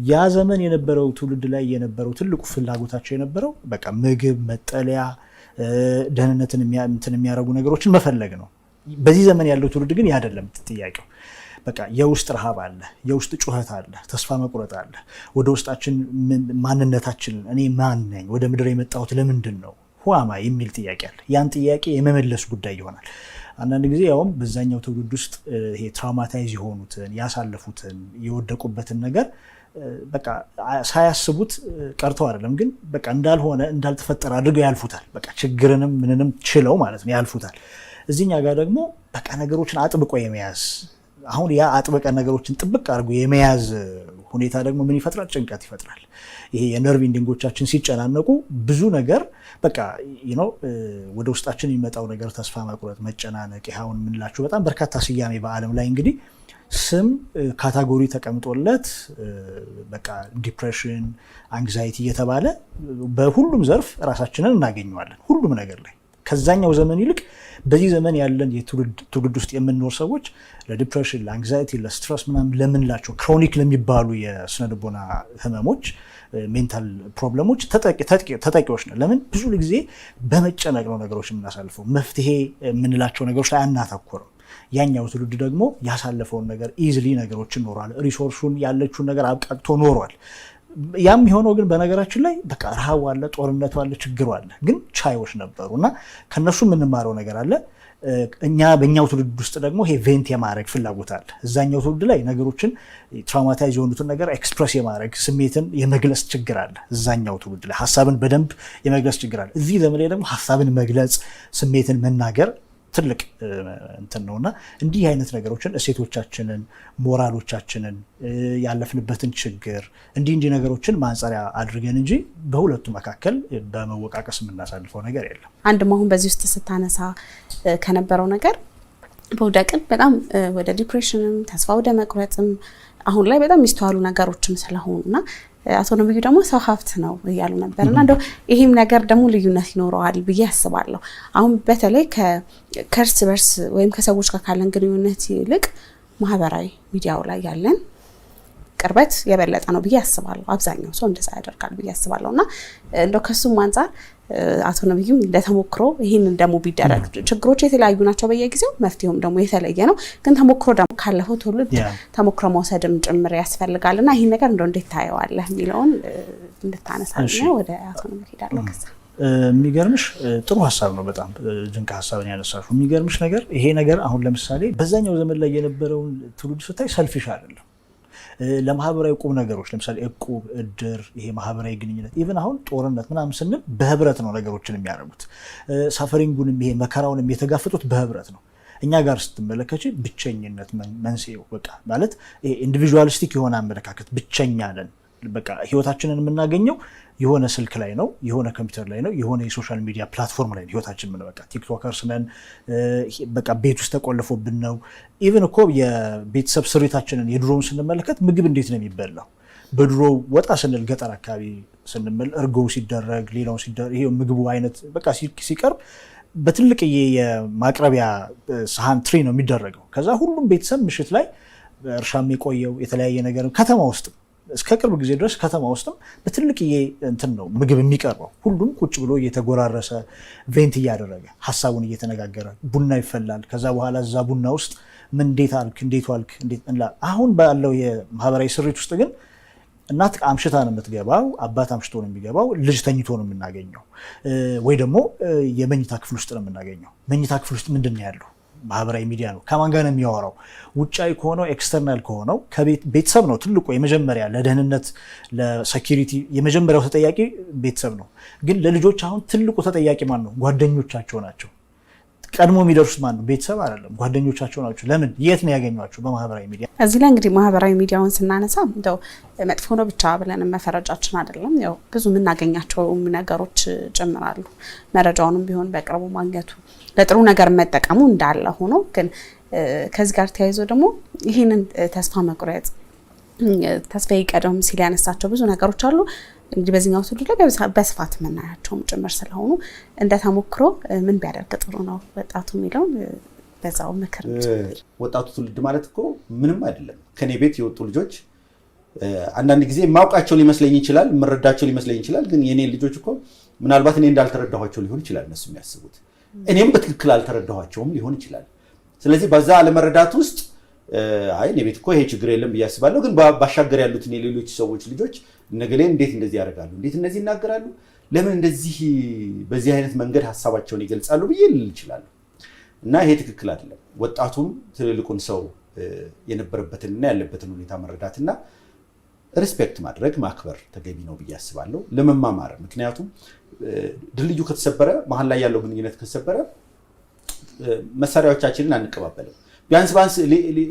ያ ዘመን የነበረው ትውልድ ላይ የነበረው ትልቁ ፍላጎታቸው የነበረው በቃ ምግብ፣ መጠለያ፣ ደህንነትን የሚያረጉ ነገሮችን መፈለግ ነው። በዚህ ዘመን ያለው ትውልድ ግን ያ አይደለም ጥያቄው። በቃ የውስጥ ረሃብ አለ፣ የውስጥ ጩኸት አለ፣ ተስፋ መቁረጥ አለ። ወደ ውስጣችን ማንነታችን እኔ ማን ነኝ፣ ወደ ምድር የመጣሁት ለምንድን ነው፣ ሁአማ የሚል ጥያቄ አለ። ያን ጥያቄ የመመለስ ጉዳይ ይሆናል። አንዳንድ ጊዜ ያውም በዛኛው ትውልድ ውስጥ ይሄ ትራውማታይዝ የሆኑትን ያሳለፉትን የወደቁበትን ነገር በቃ ሳያስቡት ቀርተው አይደለም፣ ግን በቃ እንዳልሆነ እንዳልተፈጠረ አድርገው ያልፉታል። በቃ ችግርንም ምንንም ችለው ማለት ነው ያልፉታል። እዚህኛ ጋር ደግሞ በቃ ነገሮችን አጥብቆ የመያዝ አሁን ያ አጥበቀ ነገሮችን ጥብቅ አድርጎ የመያዝ ሁኔታ ደግሞ ምን ይፈጥራል? ጭንቀት ይፈጥራል። ይሄ የነርቭ ኢንዲንጎቻችን ሲጨናነቁ ብዙ ነገር በቃ ወደ ውስጣችን የሚመጣው ነገር ተስፋ መቁረጥ፣ መጨናነቅ፣ ይኸውን የምንላቸው በጣም በርካታ ስያሜ በዓለም ላይ እንግዲህ ስም ካታጎሪ ተቀምጦለት በቃ ዲፕሬሽን፣ አንግዛይቲ እየተባለ በሁሉም ዘርፍ ራሳችንን እናገኘዋለን። ሁሉም ነገር ላይ ከዛኛው ዘመን ይልቅ በዚህ ዘመን ያለን የትውልድ ውስጥ የምንኖር ሰዎች ለዲፕሬሽን፣ ለአንግዛይቲ፣ ለስትረስ ምናምን ለምንላቸው ክሮኒክ ለሚባሉ የስነልቦና ህመሞች፣ ሜንታል ፕሮብለሞች ተጠቂዎች ነው። ለምን? ብዙ ጊዜ በመጨነቅ ነው ነገሮች የምናሳልፈው። መፍትሄ የምንላቸው ነገሮች ላይ አናተኩርም። ያኛው ትውልድ ደግሞ ያሳለፈውን ነገር ኢዝሊ ነገሮችን ኖሯል። ሪሶርሱን ያለችውን ነገር አብቃቅቶ ኖሯል። ያም የሆነው ግን በነገራችን ላይ በቃ ረሃቡ አለ፣ ጦርነቱ አለ፣ ችግሩ አለ፣ ግን ቻዮች ነበሩ እና ከነሱ የምንማረው ነገር አለ። በእኛው ትውልድ ውስጥ ደግሞ ይሄ ቬንት የማድረግ ፍላጎት አለ። እዛኛው ትውልድ ላይ ነገሮችን ትራውማታይዝ የሆኑትን ነገር ኤክስፕረስ የማድረግ ስሜትን የመግለጽ ችግር አለ። እዛኛው ትውልድ ላይ ሀሳብን በደንብ የመግለጽ ችግር አለ። እዚህ ዘመን ላይ ደግሞ ሀሳብን መግለጽ፣ ስሜትን መናገር ትልቅ እንትን ነውና እንዲህ አይነት ነገሮችን እሴቶቻችንን፣ ሞራሎቻችንን፣ ያለፍንበትን ችግር እንዲህ ነገሮችን ማንጸሪያ አድርገን እንጂ በሁለቱ መካከል በመወቃቀስ የምናሳልፈው ነገር የለም። አንድም አሁን በዚህ ውስጥ ስታነሳ ከነበረው ነገር በውደቅን በጣም ወደ ዲፕሬሽንም ተስፋ ወደ መቁረጥም አሁን ላይ በጣም የሚስተዋሉ ነገሮችም ስለሆኑና አቶ ነብዩ ደግሞ ሰው ሀብት ነው እያሉ ነበርና እንደው ይሄም ነገር ደግሞ ልዩነት ይኖረዋል ብዬ አስባለሁ። አሁን በተለይ ከእርስ በርስ ወይም ከሰዎች ጋር ካለን ግንኙነት ይልቅ ማህበራዊ ሚዲያው ላይ ያለን ቅርበት የበለጠ ነው ብዬ አስባለሁ። አብዛኛው ሰው እንደዛ ያደርጋል ብዬ አስባለሁና እንደው ከሱም አንፃር አቶ ነብዩም እንደተሞክሮ ይሄንን ደግሞ ቢደረግ ችግሮች የተለያዩ ናቸው በየጊዜው መፍትሄውም ደግሞ የተለየ ነው። ግን ተሞክሮ ደግሞ ካለፈው ትውልድ ተሞክሮ መውሰድም ጭምር ያስፈልጋልና ይሄን ነገር እንደው እንዴት ታየዋለህ የሚለውን እንድታነሳልኝ ወደ አቶ ነብዩ ሄዳለሁ። ከዛ የሚገርምሽ ጥሩ ሀሳብ ነው። በጣም ድንቅ ሀሳብን ያነሳሽው። የሚገርምሽ ነገር ይሄ ነገር አሁን ለምሳሌ በዛኛው ዘመን ላይ የነበረውን ትውልድ ስታይ ሰልፊሽ አይደለም። ለማህበራዊ ቁም ነገሮች ለምሳሌ እቁብ፣ እድር፣ ይሄ ማህበራዊ ግንኙነት ኢቭን አሁን ጦርነት ምናምን ስንል በህብረት ነው ነገሮችን የሚያደርጉት። ሳፈሪንጉንም ይሄ መከራውንም የተጋፈጡት በህብረት ነው። እኛ ጋር ስትመለከች ብቸኝነት መንስኤው በቃ ማለት ይሄ ኢንዲቪጁዋሊስቲክ የሆነ አመለካከት፣ ብቸኛ ነን። በቃ ህይወታችንን የምናገኘው የሆነ ስልክ ላይ ነው፣ የሆነ ኮምፒውተር ላይ ነው፣ የሆነ የሶሻል ሚዲያ ፕላትፎርም ላይ ነው ህይወታችን። ምን በቃ ቲክቶከርስ ነን፣ በቃ ቤት ውስጥ ተቆልፎብን ነው። ኢቭን እኮ የቤተሰብ ስሪታችንን የድሮውን ስንመለከት ምግብ እንዴት ነው የሚበላው? በድሮ ወጣ ስንል ገጠር አካባቢ ስንመል እርጎው ሲደረግ ሌላው ሲደረግ ይሄ ምግቡ አይነት በቃ ሲቀርብ በትልቅዬ የማቅረቢያ ሳህን ትሪ ነው የሚደረገው። ከዛ ሁሉም ቤተሰብ ምሽት ላይ እርሻም የቆየው የተለያየ ነገር ከተማ ውስጥ እስከ ቅርብ ጊዜ ድረስ ከተማ ውስጥም በትልቅዬ እንትን ነው ምግብ የሚቀርበው። ሁሉም ቁጭ ብሎ እየተጎራረሰ ቬንት እያደረገ ሀሳቡን እየተነጋገረ ቡና ይፈላል። ከዛ በኋላ እዛ ቡና ውስጥ ምን እንዴት አልክ፣ እንዴት ዋልክ፣ እንዴት እንላ። አሁን ባለው የማህበራዊ ስሪት ውስጥ ግን እናት አምሽታ ነው የምትገባው፣ አባት አምሽቶ ነው የሚገባው፣ ልጅ ተኝቶ ነው የምናገኘው። ወይ ደግሞ የመኝታ ክፍል ውስጥ ነው የምናገኘው። መኝታ ክፍል ውስጥ ምንድን ነው ያለው? ማህበራዊ ሚዲያ ነው። ከማን ጋር ነው የሚያወራው? ውጫዊ ከሆነው ኤክስተርናል ከሆነው ቤተሰብ ነው ትልቁ የመጀመሪያ ለደህንነት ለሴኩሪቲ የመጀመሪያው ተጠያቂ ቤተሰብ ነው። ግን ለልጆች አሁን ትልቁ ተጠያቂ ማን ነው? ጓደኞቻቸው ናቸው። ቀድሞ የሚደርሱት ማን ነው? ቤተሰብ አይደለም፣ ጓደኞቻቸው ናቸው። ለምን? የት ነው ያገኟቸው? በማህበራዊ ሚዲያ። እዚህ ላይ እንግዲህ ማህበራዊ ሚዲያውን ስናነሳ እንደው መጥፎ ነው ብቻ ብለን መፈረጃችን አይደለም። ያው ብዙ የምናገኛቸው ነገሮች ጨምራሉ። መረጃውንም ቢሆን በቅርቡ ማግኘቱ ለጥሩ ነገር መጠቀሙ እንዳለ ሆኖ ግን ከዚህ ጋር ተያይዞ ደግሞ ይህንን ተስፋ መቁረጥ ተስፋዬ ቀደም ሲል ያነሳቸው ብዙ ነገሮች አሉ። እንግዲህ በዚህኛው ትውልድ ላይ በስፋት የምናያቸውም ጭምር ስለሆኑ እንደተሞክሮ ምን ቢያደርግ ጥሩ ነው ወጣቱ የሚለውን በዛው ምክር። ወጣቱ ትውልድ ማለት እኮ ምንም አይደለም። ከኔ ቤት የወጡ ልጆች አንዳንድ ጊዜ የማውቃቸው ሊመስለኝ ይችላል፣ የምረዳቸው ሊመስለኝ ይችላል። ግን የኔ ልጆች እኮ ምናልባት እኔ እንዳልተረዳኋቸው ሊሆን ይችላል እነሱ የሚያስቡት፣ እኔም በትክክል አልተረዳኋቸውም ሊሆን ይችላል። ስለዚህ በዛ አለመረዳት ውስጥ አይ እኔ ቤት እኮ ይሄ ችግር የለም ብዬ አስባለሁ። ግን ባሻገር ያሉትን የሌሎች ሰዎች ልጆች ነገሌ እንዴት እንደዚህ ያደርጋሉ፣ እንዴት እንደዚህ ይናገራሉ፣ ለምን እንደዚህ በዚህ አይነት መንገድ ሀሳባቸውን ይገልጻሉ ብዬ ልል እችላለሁ። እና ይሄ ትክክል አይደለም። ወጣቱም ትልልቁን ሰው የነበረበትንና ያለበትን ሁኔታ መረዳትና ሪስፔክት ማድረግ ማክበር ተገቢ ነው ብዬ አስባለሁ ለመማማር። ምክንያቱም ድልድዩ ከተሰበረ መሀል ላይ ያለው ግንኙነት ከተሰበረ መሳሪያዎቻችንን አንቀባበልም። ቢያንስ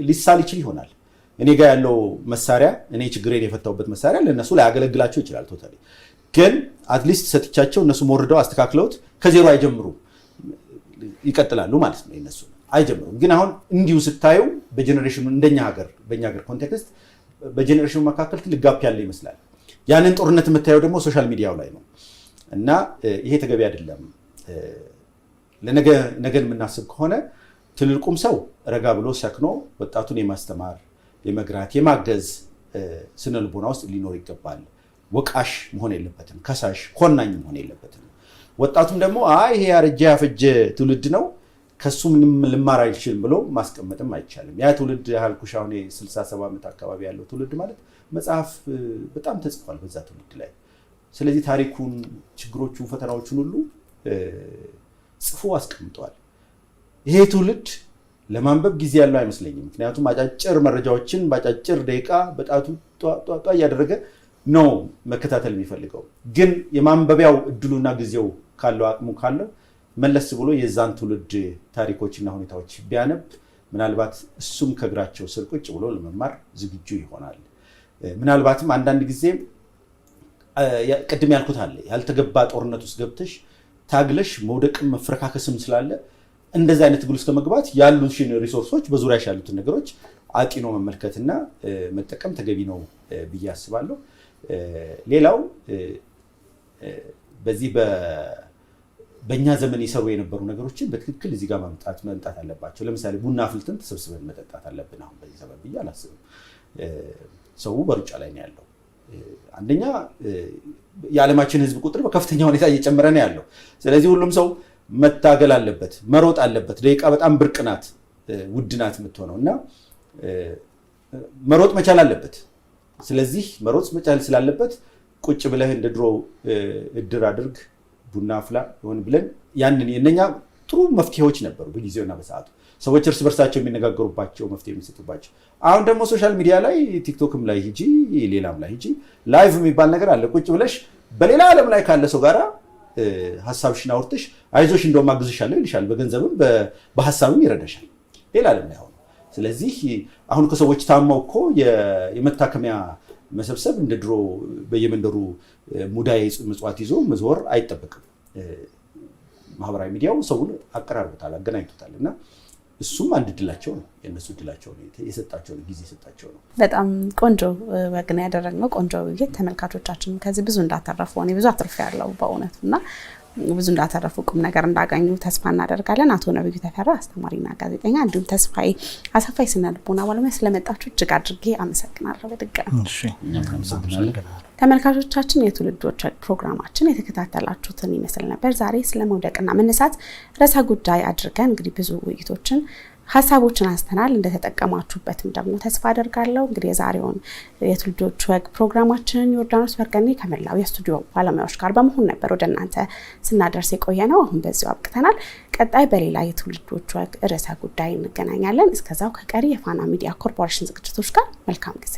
ሊሳል ይችል ይሆናል። እኔ ጋር ያለው መሳሪያ እኔ ችግሬን የፈታሁበት መሳሪያ ለእነሱ ላያገለግላቸው ይችላል። ቶታሊ ግን አትሊስት ሰጥቻቸው እነሱ ወርደው አስተካክለውት ከዜሮ አይጀምሩም፣ ይቀጥላሉ ማለት ነው። እነሱ አይጀምሩም። ግን አሁን እንዲሁ ስታዩ በጀኔሬሽኑ በእኛ ሀገር ኮንቴክስት በጀኔሬሽኑ መካከል ትልቅ ጋፕ ያለ ይመስላል። ያንን ጦርነት የምታየው ደግሞ ሶሻል ሚዲያው ላይ ነው እና ይሄ ተገቢ አይደለም። ነገን የምናስብ ከሆነ ትልልቁም ሰው ረጋ ብሎ ሰክኖ ወጣቱን የማስተማር የመግራት የማገዝ ስነ ልቦና ውስጥ ሊኖር ይገባል። ወቃሽ መሆን የለበትም፣ ከሳሽ ኮናኝ መሆን የለበትም። ወጣቱም ደግሞ ይሄ ያረጀ ያፈጀ ትውልድ ነው ከሱ ምንም ልማር አይችልም ብሎ ማስቀመጥም አይቻልም። ያ ትውልድ ያልኩሽ አሁን 67 ዓመት አካባቢ ያለው ትውልድ ማለት መጽሐፍ በጣም ተጽፏል በዛ ትውልድ ላይ። ስለዚህ ታሪኩን፣ ችግሮቹን፣ ፈተናዎቹን ሁሉ ጽፎ አስቀምጧል። ይሄ ትውልድ ለማንበብ ጊዜ ያለው አይመስለኝም። ምክንያቱም አጫጭር መረጃዎችን በአጫጭር ደቂቃ በጣቱ ጧጧ እያደረገ ነው መከታተል የሚፈልገው። ግን የማንበቢያው እድሉና ጊዜው ካለው አቅሙ ካለው መለስ ብሎ የዛን ትውልድ ታሪኮችና ሁኔታዎች ቢያነብ ምናልባት እሱም ከእግራቸው ስር ቁጭ ብሎ ለመማር ዝግጁ ይሆናል። ምናልባትም አንዳንድ ጊዜ ቅድም ያልኩት አለ ያልተገባ ጦርነት ውስጥ ገብተሽ ታግለሽ መውደቅም መፍረካከስም ስላለ እንደዚህ አይነት ትግል ውስጥ ከመግባት ያሉትን ሪሶርሶች በዙሪያሽ ያሉትን ነገሮች አጢኖ መመልከትና መጠቀም ተገቢ ነው ብዬ አስባለሁ። ሌላው በዚህ በእኛ ዘመን የሰሩ የነበሩ ነገሮችን በትክክል እዚህ ጋር መምጣት አለባቸው። ለምሳሌ ቡና አፍልተን ተሰብስበን መጠጣት አለብን አሁን በዚህ ሰበብ ብዬ አላስብም። ሰው በሩጫ ላይ ነው ያለው። አንደኛ የዓለማችን ሕዝብ ቁጥር በከፍተኛ ሁኔታ እየጨመረ ነው ያለው። ስለዚህ ሁሉም ሰው መታገል አለበት፣ መሮጥ አለበት። ደቂቃ በጣም ብርቅ ናት፣ ውድ ናት የምትሆነው እና መሮጥ መቻል አለበት። ስለዚህ መሮጥ መቻል ስላለበት ቁጭ ብለህ እንደ ድሮ እድር አድርግ ቡና አፍላ ይሆን ብለን ያንን የነኛ ጥሩ መፍትሄዎች ነበሩ በጊዜውና በሰዓቱ ሰዎች እርስ በርሳቸው የሚነጋገሩባቸው መፍትሄ የሚሰጡባቸው። አሁን ደግሞ ሶሻል ሚዲያ ላይ ቲክቶክም ላይ ሂጂ ሌላም ላይ ሂጂ ላይቭ የሚባል ነገር አለ። ቁጭ ብለሽ በሌላ ዓለም ላይ ካለ ሰው ጋራ ሀሳብሽን አውርተሽ አይዞሽ እንደውም አግዝሻለሁ ይልሻል። በገንዘብም በሀሳብም ይረዳሻል። ሌላ ዓለም ላይ አሁን ስለዚህ አሁን ከሰዎች ታማው እኮ የመታከሚያ መሰብሰብ እንደ ድሮ በየመንደሩ ሙዳይ ምጽዋት ይዞ መዞር አይጠበቅም። ማህበራዊ ሚዲያው ሰውን አቀራርቦታል፣ አገናኝቶታል እና እሱም አንድ ድላቸው ነው፣ የነሱ ድላቸው ነው፣ የሰጣቸው ጊዜ የሰጣቸው ነው። በጣም ቆንጆ ወግ ነው ያደረግነው፣ ቆንጆ ውይይት። ተመልካቾቻችን ከዚህ ብዙ እንዳተረፉ እኔ ብዙ አትርፍ ያለው በእውነቱ እና ብዙ እንዳተረፉ ቁም ነገር እንዳገኙ ተስፋ እናደርጋለን። አቶ ነብዩ ተፈራ አስተማሪና ጋዜጠኛ እንዲሁም ተስፋዬ አሰፋይ ስነ ልቦና ባለሙያ ስለመጣችሁ እጅግ አድርጌ አመሰግናለሁ። በድጋሚ ተመልካቾቻችን የትውልዶች ፕሮግራማችን የተከታተላችሁትን ይመስል ነበር። ዛሬ ስለ መውደቅና መነሳት ርዕሰ ጉዳይ አድርገን እንግዲህ ብዙ ውይይቶችን ሀሳቦችን አንስተናል። እንደተጠቀማችሁበትም ደግሞ ተስፋ አደርጋለሁ። እንግዲህ የዛሬውን የትውልዶች ወግ ፕሮግራማችንን ዮርዳኖስ በርገኔ ከመላው የስቱዲዮ ባለሙያዎች ጋር በመሆን ነበር ወደ እናንተ ስናደርስ የቆየ ነው። አሁን በዚሁ አብቅተናል። ቀጣይ በሌላ የትውልዶች ወግ ርዕሰ ጉዳይ እንገናኛለን። እስከዛው ከቀሪ የፋና ሚዲያ ኮርፖሬሽን ዝግጅቶች ጋር መልካም ጊዜ